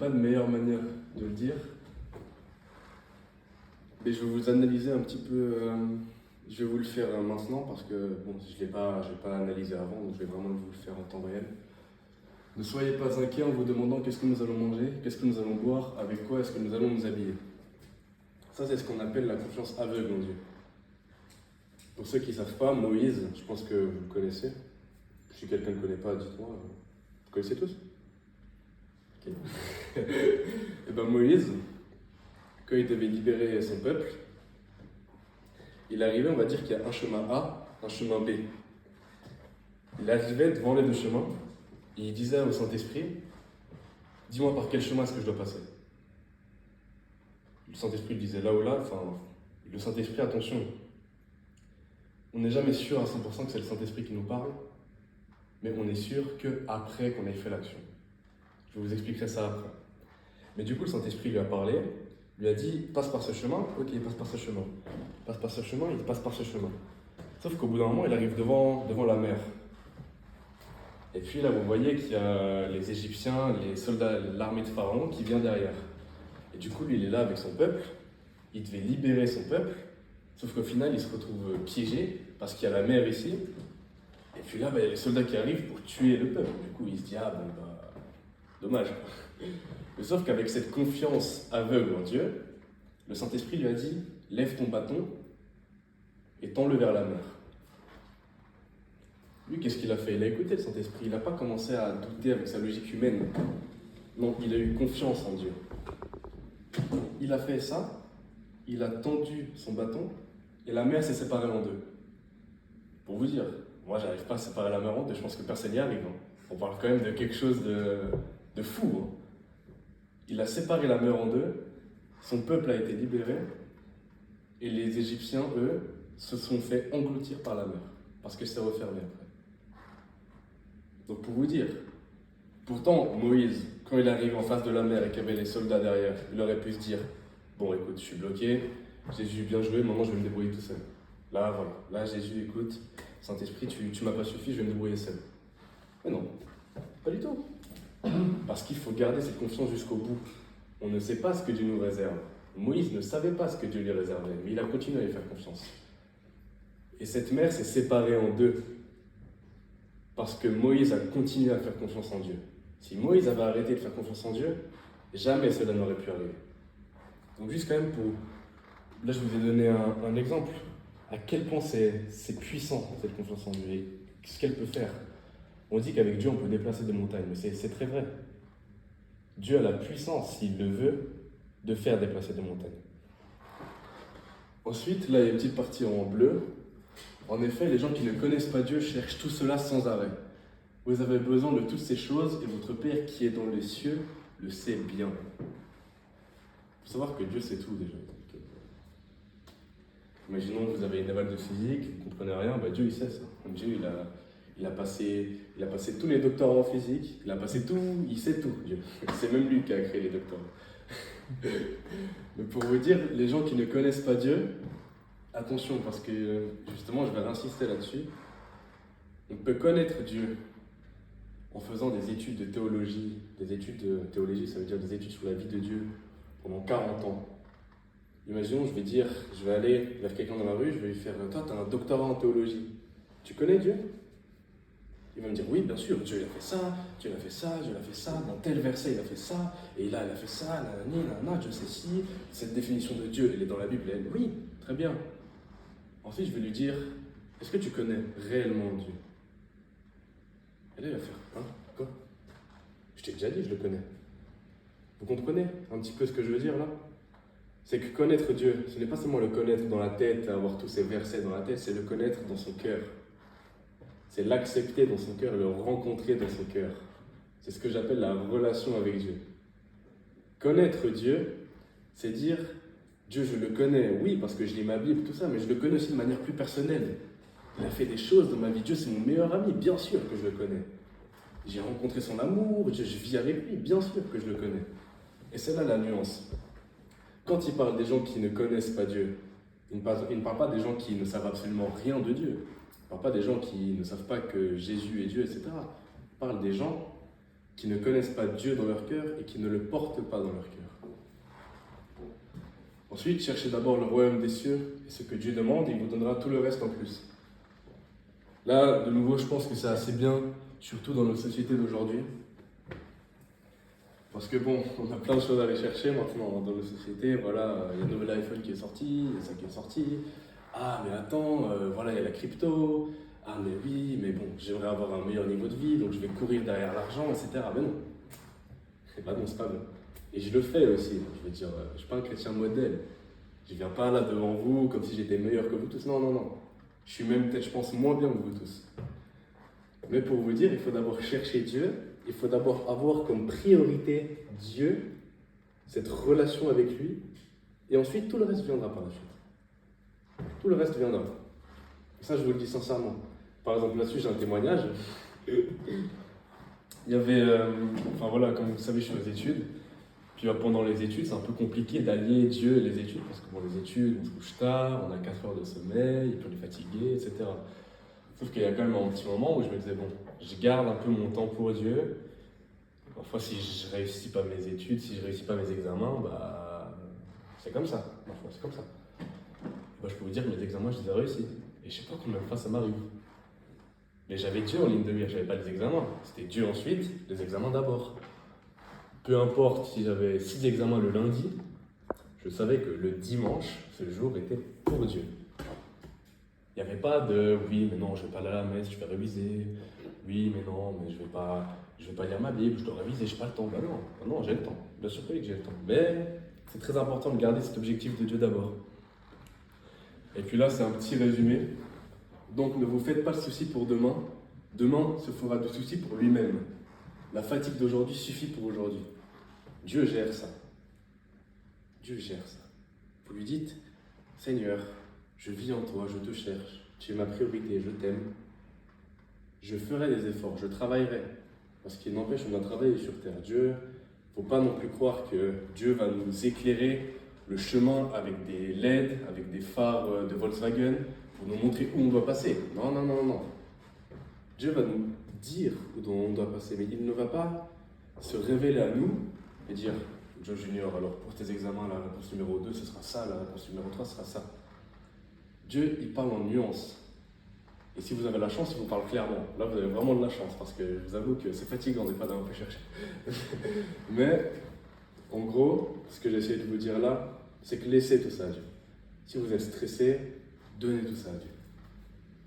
de meilleure manière de le dire. Mais je vais vous analyser un petit peu. Je vais vous le faire maintenant parce que bon, je l'ai pas analysé avant, donc je vais vraiment vous le faire en temps réel. Ne soyez pas inquiets en vous demandant qu'est-ce que nous allons manger, qu'est-ce que nous allons boire, avec quoi est-ce que nous allons nous habiller. Ça, c'est ce qu'on appelle la confiance aveugle en Dieu. Pour ceux qui ne savent pas, Moïse, je pense que vous le connaissez. Si quelqu'un ne le connaît pas, dites-moi. Vous connaissez tous? Ok. Et bien Moïse, quand il devait libérer son peuple, il arrivait, on va dire qu'il y a un chemin A, un chemin B. Il arrivait devant les deux chemins, et il disait au Saint-Esprit, dis-moi par quel chemin est-ce que je dois passer. Le Saint-Esprit lui disait là ou là, enfin, le Saint-Esprit, attention, on n'est jamais sûr à 100% que c'est le Saint-Esprit qui nous parle, mais on est sûr qu'après qu'on ait fait l'action. Je vous expliquerai ça après. Mais du coup, le Saint-Esprit lui a parlé, lui a dit, passe par ce chemin, ok, il passe par ce chemin. Il passe par ce chemin, il passe par ce chemin. Sauf qu'au bout d'un moment, il arrive devant la mer. Et puis là, vous voyez qu'il y a les Égyptiens, les soldats, l'armée de Pharaon qui vient derrière. Et du coup, lui, il est là avec son peuple, il devait libérer son peuple, sauf qu'au final, il se retrouve piégé parce qu'il y a la mer ici. Et puis là, il y a les soldats qui arrivent pour tuer le peuple. Du coup, il se dit, ah bon, bah, dommage. Mais sauf qu'avec cette confiance aveugle en Dieu, le Saint-Esprit lui a dit, lève ton bâton et tends-le vers la mer. Lui, qu'est-ce qu'il a fait? Il a écouté le Saint-Esprit, il n'a pas commencé à douter avec sa logique humaine. Non, il a eu confiance en Dieu. Il a fait ça, il a tendu son bâton, et la mer s'est séparée en deux. Pour vous dire, moi j'arrive pas à séparer la mer en deux, je pense que personne n'y arrive. On parle quand même de quelque chose de fou. Il a séparé la mer en deux, son peuple a été libéré, et les Égyptiens, eux, se sont fait engloutir par la mer, parce que c'est refermé après. Donc pour vous dire, pourtant Moïse, quand il arrive en face de la mer et qu'il y avait les soldats derrière, il aurait pu se dire, bon écoute, je suis bloqué, Jésus bien joué, maintenant je vais me débrouiller tout seul. Là voilà, là Jésus écoute, Saint-Esprit, tu m'as pas suffi, je vais me débrouiller seul. Mais non, pas du tout. Parce qu'il faut garder cette confiance jusqu'au bout. On ne sait pas ce que Dieu nous réserve. Moïse ne savait pas ce que Dieu lui réservait, mais il a continué à lui faire confiance. Et cette mer s'est séparée en deux. Parce que Moïse a continué à faire confiance en Dieu. Si Moïse avait arrêté de faire confiance en Dieu, jamais cela n'aurait pu arriver. Donc juste quand même pour... Là je vous ai donné un exemple. À quel point c'est puissant cette confiance en Dieu et ce qu'elle peut faire. On dit qu'avec Dieu on peut déplacer des montagnes, mais c'est très vrai. Dieu a la puissance, s'il le veut, de faire déplacer des montagnes. Ensuite, là il y a une petite partie en bleu. En effet, les gens qui ne connaissent pas Dieu cherchent tout cela sans arrêt. Vous avez besoin de toutes ces choses et votre Père qui est dans les cieux le sait bien. Il faut savoir que Dieu sait tout déjà. Imaginons que vous avez une éval de physique, vous ne comprenez rien, Dieu il sait ça. Dieu il a passé tous les doctorats en physique, il a passé tout, il sait tout, Dieu. C'est même lui qui a créé les doctorats. Mais pour vous dire, les gens qui ne connaissent pas Dieu, attention, parce que justement, je vais insister là-dessus. On peut connaître Dieu en faisant des études de théologie. Des études de théologie, ça veut dire des études sur la vie de Dieu pendant 40 ans. Imaginons, je vais aller vers quelqu'un dans la rue, je vais lui faire « Toi, tu as un doctorat en théologie. Tu connais Dieu ?» Il va me dire « Oui, bien sûr, Dieu il a fait ça, Dieu il a fait ça, Dieu il a fait ça, dans tel verset il a fait ça, et là il a fait ça, nanana, Dieu sait si, cette définition de Dieu, elle est dans la Bible, elle, oui, très bien. » Ensuite, je vais lui dire, est-ce que tu connais réellement Dieu? Et là, il va faire, hein, quoi? Je t'ai déjà dit, je le connais. Vous comprenez un petit peu ce que je veux dire là? C'est que connaître Dieu, ce n'est pas seulement le connaître dans la tête, avoir tous ces versets dans la tête, c'est le connaître dans son cœur. c'est l'accepter dans son cœur, le rencontrer dans son cœur. C'est ce que j'appelle la relation avec Dieu. Connaître Dieu, c'est dire, Dieu je le connais, oui, parce que je lis ma Bible, tout ça, mais je le connais aussi de manière plus personnelle. Il a fait des choses dans ma vie. Dieu, c'est mon meilleur ami, bien sûr que je le connais. J'ai rencontré son amour, je vis avec lui, bien sûr que je le connais. Et c'est là la nuance. Quand il parle des gens qui ne connaissent pas Dieu, il ne parle pas des gens qui ne savent absolument rien de Dieu. Il ne parle pas des gens qui ne savent pas que Jésus est Dieu, etc. Il parle des gens qui ne connaissent pas Dieu dans leur cœur et qui ne le portent pas dans leur cœur. Ensuite, cherchez d'abord le royaume des cieux et ce que Dieu demande, et il vous donnera tout le reste en plus. Là, de nouveau, je pense que c'est assez bien, surtout dans notre société d'aujourd'hui. Parce que bon, on a plein de choses à aller chercher maintenant dans nos sociétés. Voilà, il y a le nouvel iPhone qui est sorti, il y a ça qui est sorti. Ah, mais attends, voilà, il y a la crypto. Ah, mais oui, mais bon, j'aimerais avoir un meilleur niveau de vie, donc je vais courir derrière l'argent, etc. Mais non. Et bah non, c'est pas bien. Et je le fais aussi. Je veux dire, je suis pas un chrétien modèle. Je viens pas là devant vous comme si j'étais meilleur que vous tous. Non, non, non. Je suis même peut-être, je pense, moins bien que vous tous. Mais pour vous dire, il faut d'abord chercher Dieu. Il faut d'abord avoir comme priorité Dieu, cette relation avec lui, et ensuite tout le reste viendra par la suite. Tout le reste viendra. Et ça, je vous le dis sincèrement. Par exemple, là-dessus, j'ai un témoignage. Il y avait, enfin voilà, comme vous savez, je suis aux études. Puis pendant les études, c'est un peu compliqué d'allier Dieu et les études, parce que bon, les études, on se couche tard, on a 4 heures de sommeil, puis on est fatigué, etc. Sauf qu'il y a quand même un petit moment où je me disais, bon, je garde un peu mon temps pour Dieu. Parfois, si je réussis pas mes études, si je réussis pas mes examens, bah, c'est comme ça. Parfois, c'est comme ça. Bah, je peux vous dire que mes examens, je les ai réussis. Et je sais pas combien de fois ça m'arrive. Mais j'avais Dieu en ligne de mire, j'avais pas les examens. C'était Dieu ensuite, les examens d'abord. Peu importe si j'avais 6 examens le lundi, je savais que le dimanche, ce jour était pour Dieu. Il n'y avait pas de oui, mais non, je ne vais pas aller à la messe, je vais réviser. Oui, mais non, mais je vais pas lire ma Bible, je dois réviser, je n'ai pas le temps. Ben non, ben non, j'ai le temps. Bien sûr que oui, que j'ai le temps. Mais c'est très important de garder cet objectif de Dieu d'abord. Et puis là, c'est un petit résumé. Donc ne vous faites pas de soucis pour demain. Demain se fera de soucis pour lui-même. La fatigue d'aujourd'hui suffit pour aujourd'hui. Dieu gère ça. Dieu gère ça. Vous lui dites, Seigneur, je vis en toi, je te cherche, tu es ma priorité, je t'aime. Je ferai des efforts, je travaillerai. Parce qu'il n'empêche, on doit travailler sur terre. Dieu, il ne faut pas non plus croire que Dieu va nous éclairer le chemin avec des LED, avec des phares de Volkswagen, pour nous montrer où on doit passer. Non, non, non, non. Dieu va nous dire où on doit passer, mais il ne va pas se révéler à nous et dire, Joe Junior, alors pour tes examens, la réponse numéro 2, ce sera ça, la réponse numéro 3, ce sera ça. Dieu, il parle en nuances. Et si vous avez la chance, il vous parle clairement. Là, vous avez vraiment de la chance, parce que je vous avoue que c'est fatigant de ne pas d'avoir pu chercher. Mais, en gros, ce que j'essaie de vous dire là, c'est que laissez tout ça à Dieu. Si vous êtes stressé, donnez tout ça à Dieu.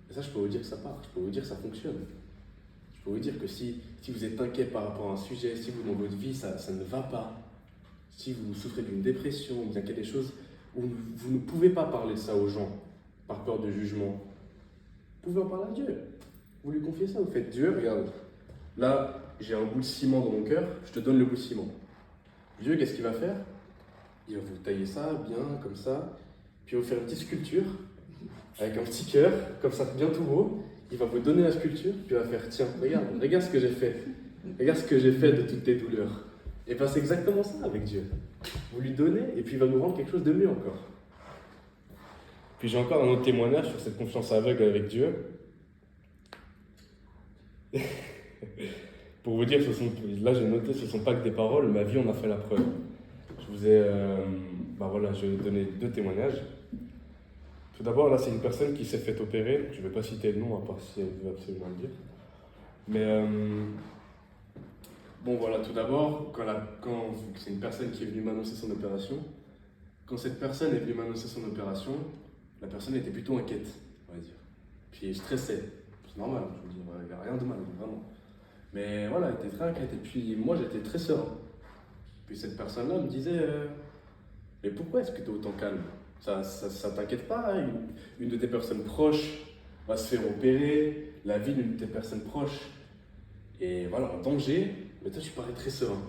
Et ça, je peux vous dire que ça part, je peux vous dire que ça fonctionne. Je peux vous dire que si vous êtes inquiet par rapport à un sujet, si vous, dans votre vie, ça ne va pas, si vous souffrez d'une dépression, vous inquiétez des choses, où vous ne pouvez pas parler ça aux gens, par peur de jugement, vous pouvez en parler à Dieu. Vous lui confiez ça, vous faites Dieu, regarde, là, j'ai un bout de ciment dans mon cœur, je te donne le bout de ciment. Dieu, qu'est-ce qu'il va faire? Il va vous tailler ça, bien, comme ça, puis il va vous faire une petite sculpture, avec un petit cœur, comme ça, bien tout beau. Il va vous donner la sculpture, puis il va faire, tiens, regarde ce que j'ai fait. Regarde ce que j'ai fait de toutes tes douleurs. Et bien c'est exactement ça avec Dieu. Vous lui donnez, et puis il va nous rendre quelque chose de mieux encore. Puis j'ai encore un autre témoignage sur cette confiance aveugle avec Dieu. Pour vous dire, là j'ai noté, ce ne sont pas que des paroles, ma vie en a fait la preuve. Je vous ai, je vais donner 2 témoignages. Tout d'abord, là c'est une personne qui s'est fait opérer, je ne vais pas citer le nom, à part si elle veut absolument le dire. Mais bon voilà, tout d'abord, quand c'est une personne qui est venue m'annoncer son opération, quand cette personne est venue m'annoncer son opération, la personne était plutôt inquiète, on va dire. Puis elle stressait. C'est normal, je veux dire, il n'y a rien de mal, vraiment. Mais voilà, elle était très inquiète. Et puis moi, j'étais très serein. Puis cette personne-là me disait mais pourquoi est-ce que tu es autant calme? Ça t'inquiète pas, hein, une de tes personnes proches va se faire opérer, la vie d'une de tes personnes proches est voilà, en danger, mais toi tu parais très serein.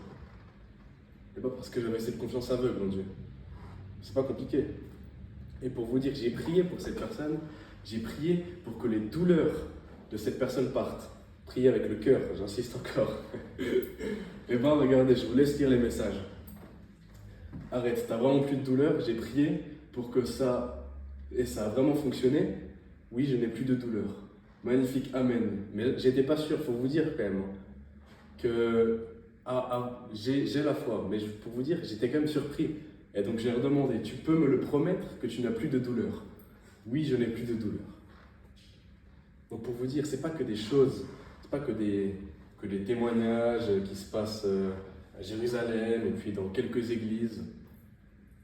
Et pas parce que j'avais cette confiance aveugle en Dieu. C'est pas compliqué. Et pour vous dire, j'ai prié pour cette personne, j'ai prié pour que les douleurs de cette personne partent. Priez avec le cœur, j'insiste encore. Et ben regardez, je vous laisse lire les messages. Arrête, t'as vraiment plus de douleur, j'ai prié pour que ça, et ça a vraiment fonctionné. Oui, je n'ai plus de douleur. Magnifique, amen. Mais j'étais pas sûr, faut vous dire quand même, que j'ai la foi, mais pour vous dire, j'étais quand même surpris. Et donc j'ai redemandé, tu peux me le promettre que tu n'as plus de douleur? Oui, je n'ai plus de douleur. Donc pour vous dire, c'est pas que des choses, c'est pas que des témoignages qui se passent à Jérusalem et puis dans quelques églises.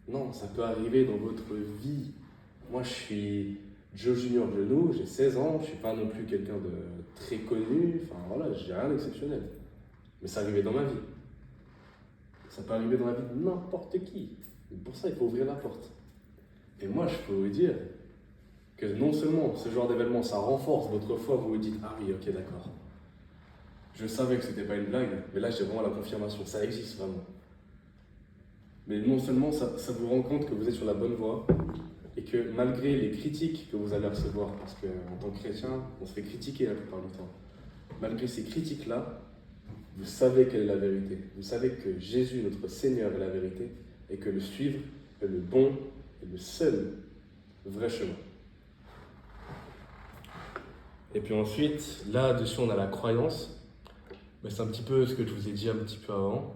Non, ça peut arriver dans votre vie. Moi, je suis Joe Junior Genou, j'ai 16 ans, je suis pas non plus quelqu'un de très connu, enfin voilà, j'ai rien d'exceptionnel. Mais ça arrivait dans ma vie. Ça peut arriver dans la vie de n'importe qui. Et pour ça, il faut ouvrir la porte. Et moi, je peux vous dire que non seulement ce genre d'événement, ça renforce votre foi, vous vous dites, ah oui, ok, d'accord. Je savais que c'était pas une blague, mais là, j'ai vraiment la confirmation, ça existe vraiment. Mais non seulement ça vous rend compte que vous êtes sur la bonne voie, et que malgré les critiques que vous allez recevoir, parce qu'en tant que chrétien, on se fait critiquer la plupart du temps, malgré ces critiques-là, vous savez quelle est la vérité. Vous savez que Jésus, notre Seigneur, est la vérité, et que le suivre est le bon et le seul vrai chemin. Et puis ensuite, là-dessus, on a la croyance. Mais c'est un petit peu ce que je vous ai dit un petit peu avant.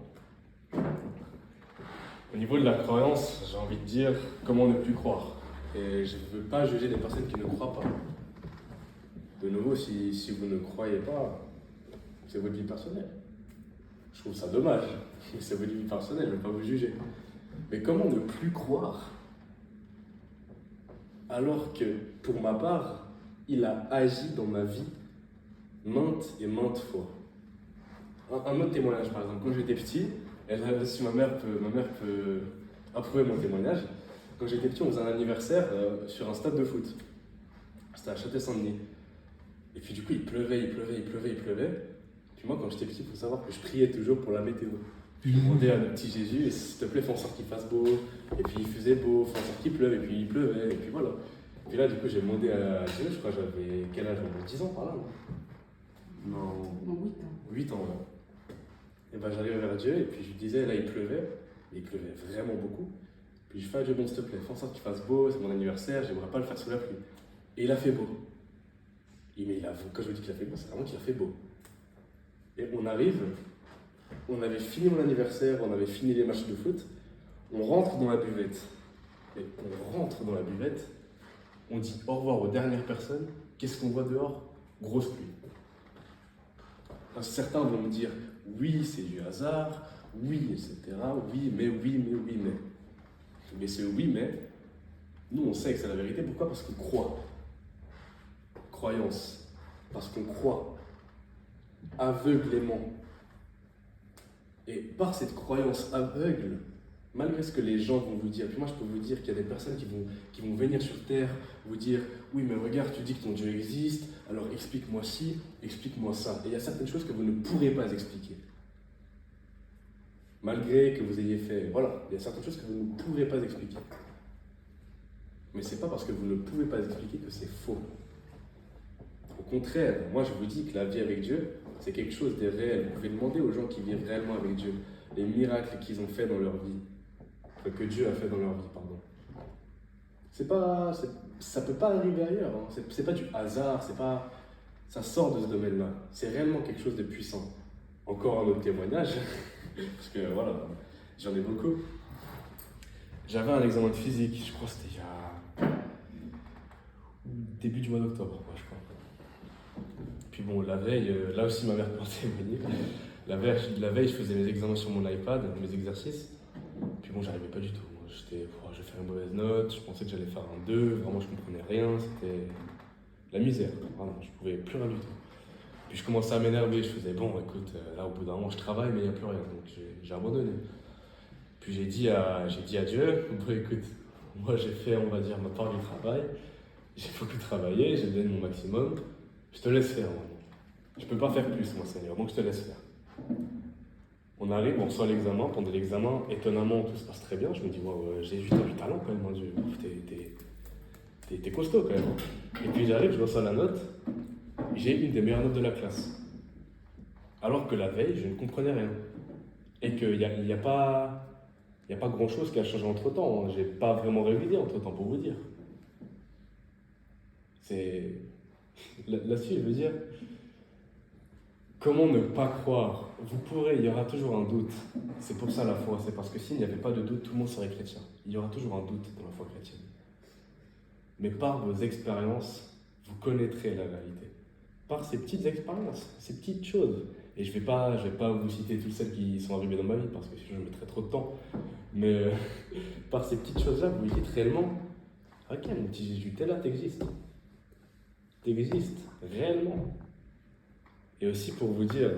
Au niveau de la croyance, j'ai envie de dire comment ne plus croire. Et je ne veux pas juger des personnes qui ne croient pas. De nouveau, si vous ne croyez pas, c'est votre vie personnelle. Je trouve ça dommage, mais c'est votre vie personnelle, je ne vais pas vous juger. Mais comment ne plus croire alors que, pour ma part, il a agi dans ma vie maintes et maintes fois. Un autre témoignage, par exemple, quand j'étais petit, et si ma mère peut approuver mon témoignage, quand j'étais petit, on faisait un anniversaire sur un stade de foot. C'était à Châtel-Saint-Denis. Et puis du coup, il pleuvait. Puis moi, quand j'étais petit, il faut savoir que je priais toujours pour la météo. Je demandais à notre petit Jésus, s'il te plaît, fais en sorte qu'il fasse beau. Et puis il faisait beau, fais en sorte qu'il pleuve, et puis il pleuvait, et puis voilà. Et puis là, du coup, j'ai demandé à Dieu, je crois que j'avais quel âge? 10 ans par là, non, 8 ans, ouais. Et ben j'arrivais vers Dieu, et puis je lui disais, là il pleuvait vraiment beaucoup. Puis je fais à Dieu, bon s'il te plaît, fais en sorte qu'il fasse beau, c'est mon anniversaire, j'aimerais pas le faire sous la pluie. Et il a fait beau. Mais quand je vous dis qu'il a fait beau, c'est vraiment qu'il a fait beau. Et on avait fini mon anniversaire, on avait fini les matchs de foot, on rentre dans la buvette. Et on rentre dans la buvette, on dit au revoir aux dernières personnes, qu'est-ce qu'on voit dehors? Grosse pluie. Parce que certains vont me dire, oui, c'est du hasard, oui, etc., oui, mais. Mais c'est oui, mais, nous on sait que c'est la vérité, pourquoi? Parce qu'on croit. Croyance, parce qu'on croit aveuglément. Et par cette croyance aveugle, malgré ce que les gens vont vous dire, puis moi je peux vous dire qu'il y a des personnes qui vont venir sur terre, vous dire « Oui, mais regarde, tu dis que ton Dieu existe, alors explique-moi ci, explique-moi ça. » Et il y a certaines choses que vous ne pourrez pas expliquer. Malgré que vous ayez fait... Voilà, il y a certaines choses que vous ne pourrez pas expliquer. Mais ce n'est pas parce que vous ne pouvez pas expliquer que c'est faux. Au contraire, moi je vous dis que la vie avec Dieu, c'est quelque chose de réel. Vous pouvez demander aux gens qui vivent réellement avec Dieu, les miracles qu'ils ont fait dans leur vie, que Dieu a fait dans leur vie, pardon. Ça peut pas arriver ailleurs, hein. C'est pas du hasard, ça sort de ce domaine-là. C'est réellement quelque chose de puissant. Encore un autre témoignage, parce que voilà, j'en ai beaucoup. J'avais un examen de physique, je crois que c'était il y a début du mois d'octobre, je crois. Puis bon, la veille, là aussi ma mère peut en témoigner. La veille, je faisais mes examens sur mon iPad, mes exercices. Puis bon, j'arrivais pas du tout. Je vais faire une mauvaise note, je pensais que j'allais faire un 2, vraiment je comprenais rien, c'était la misère. Vraiment, je pouvais plus rien du tout. Puis je commençais à m'énerver, je faisais bon, écoute, là au bout d'un moment je travaille, mais il n'y a plus rien, donc j'ai abandonné. Puis j'ai dit à Dieu, bon écoute, moi j'ai fait, on va dire, ma part du travail, j'ai beaucoup travaillé, j'ai donné mon maximum, je te laisse faire. Moi. Je peux pas faire plus, moi, Seigneur, donc je te laisse faire. On arrive, on reçoit l'examen. Pendant l'examen, étonnamment, tout se passe très bien. Je me dis, wow, Jésus, t'as du talent quand même, hein, Dieu. T'es costaud quand même. Hein. Et puis j'arrive, je reçois la note. J'ai une des meilleures notes de la classe. Alors que la veille, je ne comprenais rien. Et qu'il n'y a pas grand-chose qui a changé entre-temps. Hein. J'ai pas vraiment révisé entre-temps, pour vous dire. C'est... Là-dessus, je veux dire... Comment ne pas croire? Vous pourrez, il y aura toujours un doute. C'est pour ça la foi, c'est parce que s'il n'y avait pas de doute, tout le monde serait chrétien. Il y aura toujours un doute dans la foi chrétienne. Mais par vos expériences, vous connaîtrez la réalité. Par ces petites expériences, ces petites choses. Et je vais pas vous citer toutes celles qui sont arrivées dans ma vie, parce que sinon je mettrais trop de temps. Mais par ces petites choses-là, vous dites réellement, ok, mon petit Jésus, t'es là, t'existes. T'existes, réellement. Et aussi pour vous dire,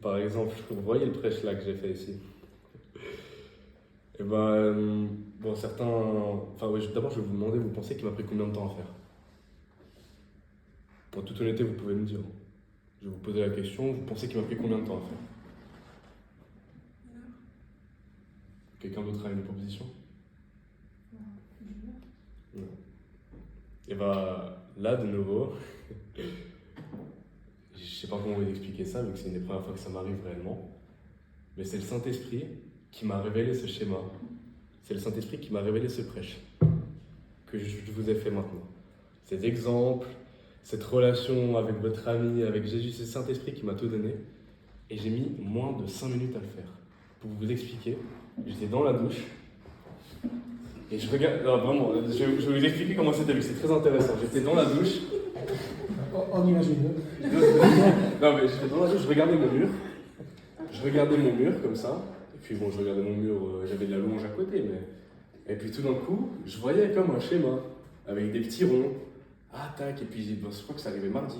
par exemple, vous voyez le prêche là que j'ai fait ici. Et ben, bon, certains. Enfin, oui, d'abord, je vais vous demander, vous pensez qu'il m'a pris combien de temps à faire? En toute honnêteté, vous pouvez me dire. Je vais vous poser la question, vous pensez qu'il m'a pris combien de temps à faire? Quelqu'un d'autre a une proposition? Non. Et ben, là, de nouveau. Je sais pas comment vous expliquer ça, vu que c'est une des premières fois que ça m'arrive réellement. Mais c'est le Saint-Esprit qui m'a révélé ce schéma. C'est le Saint-Esprit qui m'a révélé ce prêche que je vous ai fait maintenant. Ces exemples, cette relation avec votre ami, avec Jésus, c'est le Saint-Esprit qui m'a tout donné. Et j'ai mis moins de 5 minutes à le faire. Pour vous expliquer, j'étais dans la douche. Et je regarde... Non, vraiment, je vais vous expliquer comment c'était, c'est très intéressant. J'étais dans la douche. On imagine. Non, mais j'étais dans la douche, je regardais mon mur. Je regardais mon mur comme ça. Et puis bon, je regardais mon mur, j'avais de la louange à côté, mais... Et puis tout d'un coup, je voyais comme un schéma, avec des petits ronds. Ah, tac, et puis bon, je crois que ça arrivait mardi.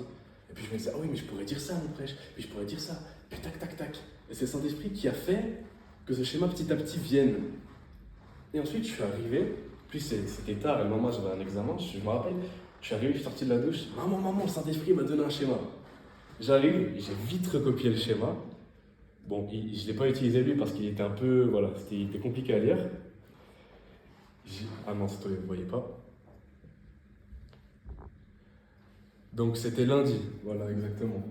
Et puis je me disais, ah oui, mais je pourrais dire ça à mon prêche, puis je pourrais dire ça, puis tac, tac, tac. Et c'est le Saint-Esprit qui a fait que ce schéma petit à petit vienne. Et ensuite, je suis arrivé, puis c'était tard, et le lendemain, j'avais un examen, je me rappelle, je suis arrivé, je suis sorti de la douche, maman, le Saint-Esprit m'a donné un schéma. J'arrive, j'ai vite recopié le schéma. Bon, je ne l'ai pas utilisé lui parce qu'il était un peu, voilà, il était compliqué à lire. Ah non, c'est toi, vous ne voyez pas. Donc c'était lundi, voilà, exactement.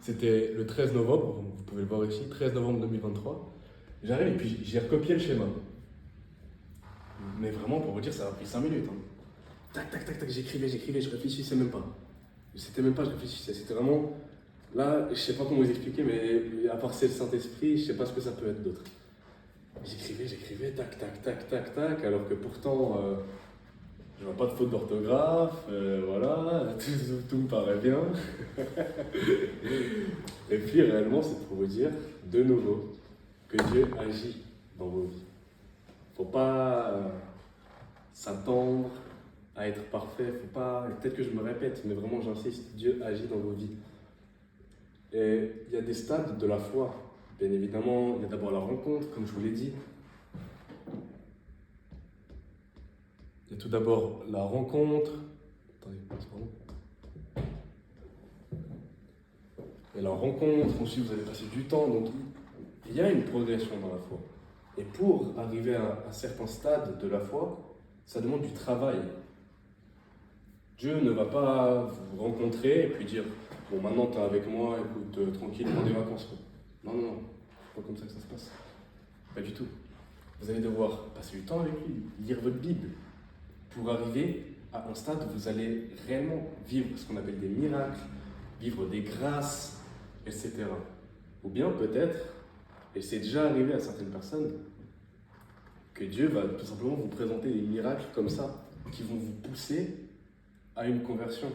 C'était le 13 novembre, vous pouvez le voir ici, 13 novembre 2023. J'arrive et puis j'ai recopié le schéma. Mais vraiment, pour vous dire, ça a pris 5 minutes. Hein. Tac, tac, tac, tac, j'écrivais, je réfléchissais même pas. C'était même pas, je réfléchissais, c'était vraiment... Là, je sais pas comment vous expliquer, mais à part c'est le Saint-Esprit, je sais pas ce que ça peut être d'autre. J'écrivais, tac, tac, tac, tac, tac, alors que pourtant, je vois pas de faute d'orthographe, voilà, tout me paraît bien. Et puis réellement, c'est pour vous dire, de nouveau, que Dieu agit dans vos vies. Faut pas s'attendre à être parfait, faut pas, peut-être que je me répète, mais vraiment j'insiste, Dieu agit dans vos vies. Et il y a des stades de la foi. Bien évidemment, il y a d'abord la rencontre, comme je vous l'ai dit. Il y a tout d'abord la rencontre. Attendez, pardon. Il y a la rencontre, ensuite vous allez passer du temps. Donc il y a une progression dans la foi. Et pour arriver à un certain stade de la foi, ça demande du travail. Dieu ne va pas vous rencontrer et puis dire bon, maintenant tu es avec moi, écoute, tranquille, prends des vacances. Non, c'est pas comme ça que ça se passe. Pas du tout. Vous allez devoir passer du temps avec lui, lire votre Bible, pour arriver à un stade où vous allez réellement vivre ce qu'on appelle des miracles, vivre des grâces, etc. Ou bien peut-être, et c'est déjà arrivé à certaines personnes, que Dieu va tout simplement vous présenter des miracles comme ça, qui vont vous pousser à une conversion.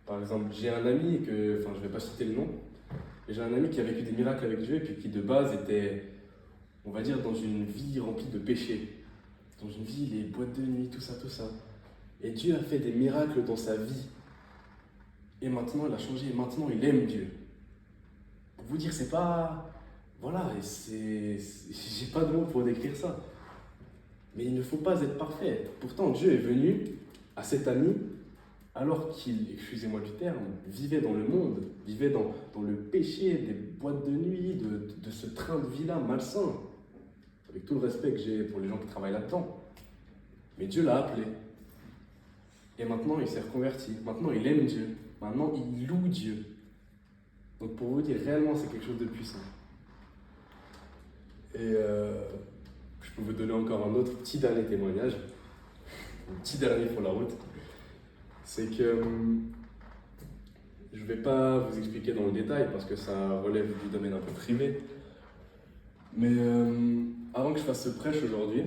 Par exemple, j'ai un ami je ne vais pas citer le nom, mais j'ai un ami qui a vécu des miracles avec Dieu et puis qui de base était, on va dire, dans une vie remplie de péchés. Dans une vie, les boîtes de nuit, tout ça. Et Dieu a fait des miracles dans sa vie. Et maintenant, il a changé, et maintenant, il aime Dieu. Pour vous dire, c'est pas... Voilà, j'ai pas de mots pour décrire ça. Mais il ne faut pas être parfait. Pourtant, Dieu est venu à cet ami alors qu'il, excusez-moi du terme, vivait dans le monde, vivait dans le péché, des boîtes de nuit, de ce train de vie-là malsain, avec tout le respect que j'ai pour les gens qui travaillent là-dedans. Mais Dieu l'a appelé. Et maintenant, il s'est reconverti. Maintenant, il aime Dieu. Maintenant, il loue Dieu. Donc, pour vous dire, réellement, c'est quelque chose de puissant. Et je peux vous donner encore un autre petit dernier témoignage. Un petit dernier pour la route. C'est que je ne vais pas vous expliquer dans le détail parce que ça relève du domaine un peu privé. Mais avant que je fasse ce prêche aujourd'hui,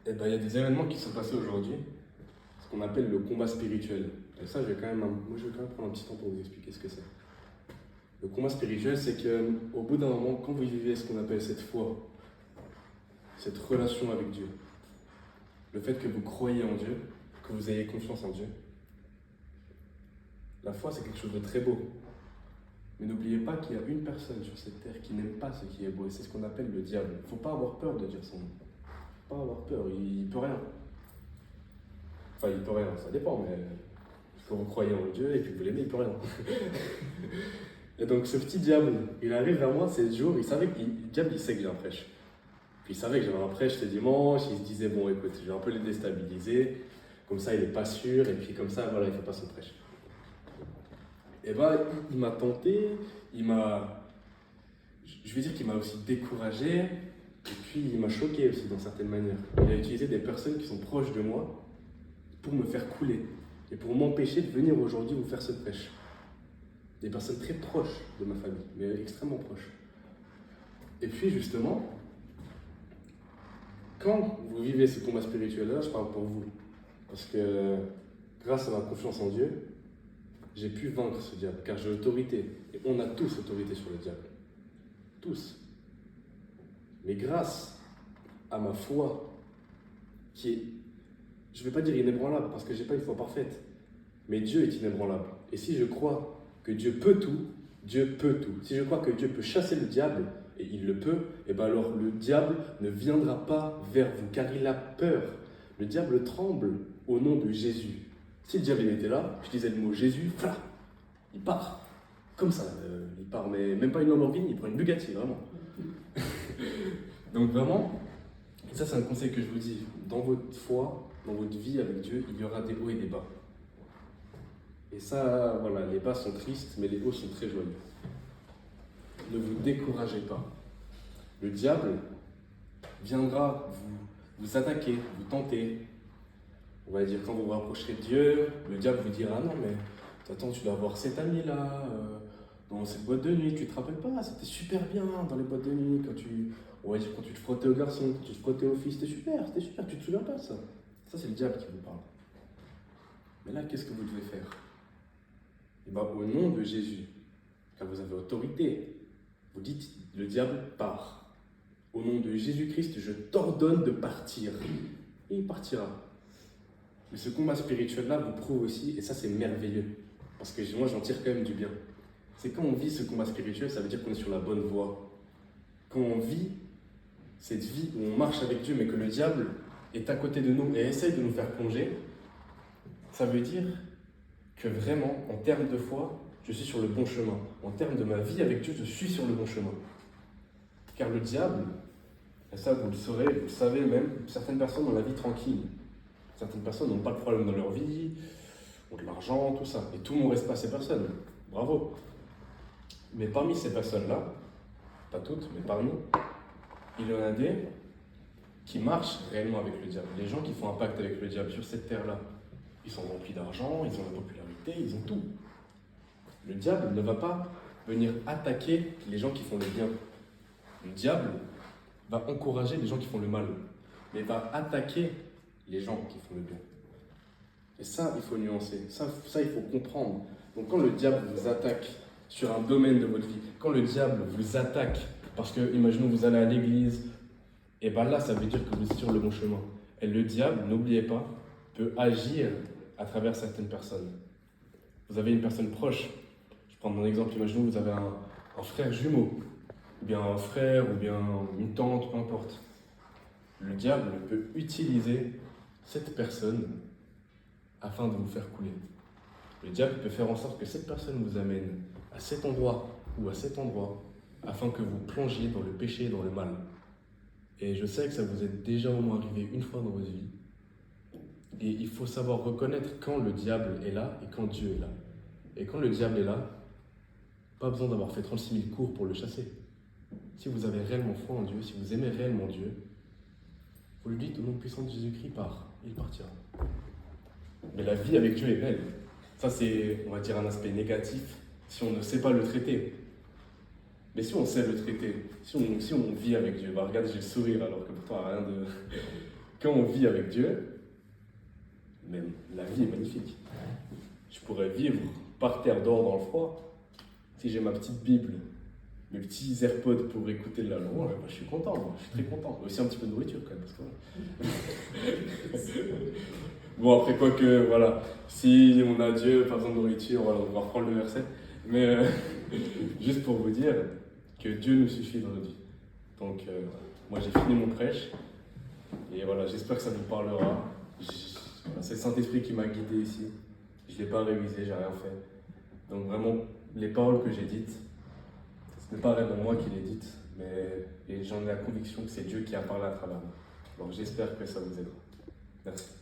eh ben, il y a des événements qui sont passés aujourd'hui, ce qu'on appelle le combat spirituel. Et ça, je vais quand même prendre un petit temps pour vous expliquer ce que c'est. Le combat spirituel, c'est qu'au bout d'un moment, quand vous vivez ce qu'on appelle cette foi, cette relation avec Dieu, le fait que vous croyez en Dieu, que vous ayez confiance en Dieu, la foi, c'est quelque chose de très beau. Mais n'oubliez pas qu'il y a une personne sur cette terre qui n'aime pas ce qui est beau, et c'est ce qu'on appelle le diable. Il ne faut pas avoir peur de dire son nom. Il ne faut pas avoir peur, il ne peut rien. Enfin, il peut rien, ça dépend, mais quand vous croyez en Dieu et que vous l'aimez, il peut rien. Et donc ce petit diable, il arrive vers moi ces jours, il savait que le diable, il sait que j'ai un prêche. Puis il savait que j'avais un prêche ce dimanche, il se disait, bon écoute, je vais un peu le déstabiliser, comme ça il n'est pas sûr, et puis comme ça, voilà, il ne fait pas son prêche. Et ben, il m'a tenté, je vais dire qu'il m'a aussi découragé, et puis il m'a choqué aussi d'une certaine manière. Il a utilisé des personnes qui sont proches de moi pour me faire couler, et pour m'empêcher de venir aujourd'hui vous faire ce prêche. Des personnes très proches de ma famille, mais extrêmement proches. Et puis justement, quand vous vivez ce combat spirituel-là, je parle pour vous, parce que grâce à ma confiance en Dieu, j'ai pu vaincre ce diable, car j'ai autorité. Et on a tous autorité sur le diable. Tous. Mais grâce à ma foi, qui est, je ne vais pas dire inébranlable, parce que je n'ai pas une foi parfaite, mais Dieu est inébranlable. Et si je crois que Dieu peut tout, Dieu peut tout. Si je crois que Dieu peut chasser le diable, et il le peut, et bien alors le diable ne viendra pas vers vous, car il a peur. Le diable tremble au nom de Jésus. Si le diable était là, je disais le mot Jésus, voilà, il part. Comme ça, il part, mais même pas une Lamborghini, il prend une Bugatti, vraiment. Donc vraiment, et ça c'est un conseil que je vous dis, dans votre foi, dans votre vie avec Dieu, il y aura des hauts et des bas. Et ça, voilà, les bas sont tristes, mais les hauts sont très joyeux. Ne vous découragez pas. Le diable viendra vous attaquer, vous tenter. On va dire, quand vous vous rapprocherez de Dieu, le diable vous dira, non mais attends, tu dois avoir cet ami-là, dans cette boîte de nuit, tu te rappelles pas, c'était super bien dans les boîtes de nuit, quand tu te frottais aux garçons, quand tu te frottais aux filles, c'était super, tu te souviens pas de ça. Ça c'est le diable qui vous parle. Mais là, qu'est-ce que vous devez faire? Et bien, au nom de Jésus, car vous avez autorité, vous dites, le diable part. Au nom de Jésus-Christ, je t'ordonne de partir. Et il partira. Mais ce combat spirituel-là vous prouve aussi, et ça c'est merveilleux, parce que moi j'en tire quand même du bien. C'est quand on vit ce combat spirituel, ça veut dire qu'on est sur la bonne voie. Quand on vit cette vie où on marche avec Dieu, mais que le diable est à côté de nous et essaye de nous faire plonger, ça veut dire que vraiment, en termes de foi, je suis sur le bon chemin. En termes de ma vie avec Dieu, je suis sur le bon chemin. Car le diable, et ça vous le saurez, vous le savez même, certaines personnes ont la vie tranquille. Certaines personnes n'ont pas de problème dans leur vie, ont de l'argent, tout ça. Et tout le monde ne reste pas ces personnes. Bravo. Mais parmi ces personnes-là, pas toutes, mais parmi, il y en a des qui marchent réellement avec le diable. Les gens qui font un pacte avec le diable sur cette terre-là, ils sont remplis d'argent, ils ont la popularité, ils ont tout. Le diable ne va pas venir attaquer les gens qui font le bien. Le diable va encourager les gens qui font le mal, mais va attaquer les gens qui font le bien. Et ça, il faut nuancer. Ça, il faut comprendre. Donc quand le diable vous attaque sur un domaine de votre vie, quand le diable vous attaque parce que, imaginons, vous allez à l'église, et bien là, ça veut dire que vous êtes sur le bon chemin. Et le diable, n'oubliez pas, peut agir à travers certaines personnes. Vous avez une personne proche. Je prends mon exemple, imaginons, vous avez un frère jumeau, ou bien un frère, ou bien une tante, peu importe. Le diable peut utiliser cette personne afin de vous faire couler. Le diable peut faire en sorte que cette personne vous amène à cet endroit ou à cet endroit afin que vous plongiez dans le péché et dans le mal. Et je sais que ça vous est déjà au moins arrivé une fois dans votre vie. Et il faut savoir reconnaître quand le diable est là et quand Dieu est là. Et quand le diable est là, pas besoin d'avoir fait 36 000 cours pour le chasser. Si vous avez réellement foi en Dieu, si vous aimez réellement Dieu, vous lui dites au nom puissant de Jésus-Christ, pars, il partira. Mais la vie avec Dieu est belle. Ça, c'est, on va dire, un aspect négatif si on ne sait pas le traiter. Mais si on sait le traiter, si on vit avec Dieu, bah regarde, j'ai le sourire alors que pourtant rien de. Quand on vit avec Dieu, même la vie est magnifique. Je pourrais vivre par terre dehors dans le froid. Si j'ai ma petite Bible, mes petits AirPods pour écouter de la louange, bah, je suis content, moi. Je suis très content. Aussi un petit peu de nourriture quand même. Parce que... Bon, après quoi que, voilà, si on a Dieu, pas besoin de nourriture, voilà, on va reprendre le verset. Mais juste pour vous dire que Dieu nous suffit dans notre vie. Donc, moi j'ai fini mon prêche. Et voilà, j'espère que ça vous parlera. Voilà, c'est le Saint-Esprit qui m'a guidé ici. Je ne l'ai pas révisé, j'ai rien fait. Donc vraiment, les paroles que j'ai dites, ce n'est pas réellement moi qui les dites, mais et j'en ai la conviction que c'est Dieu qui a parlé à travers moi. Donc j'espère que ça vous aidera. Merci.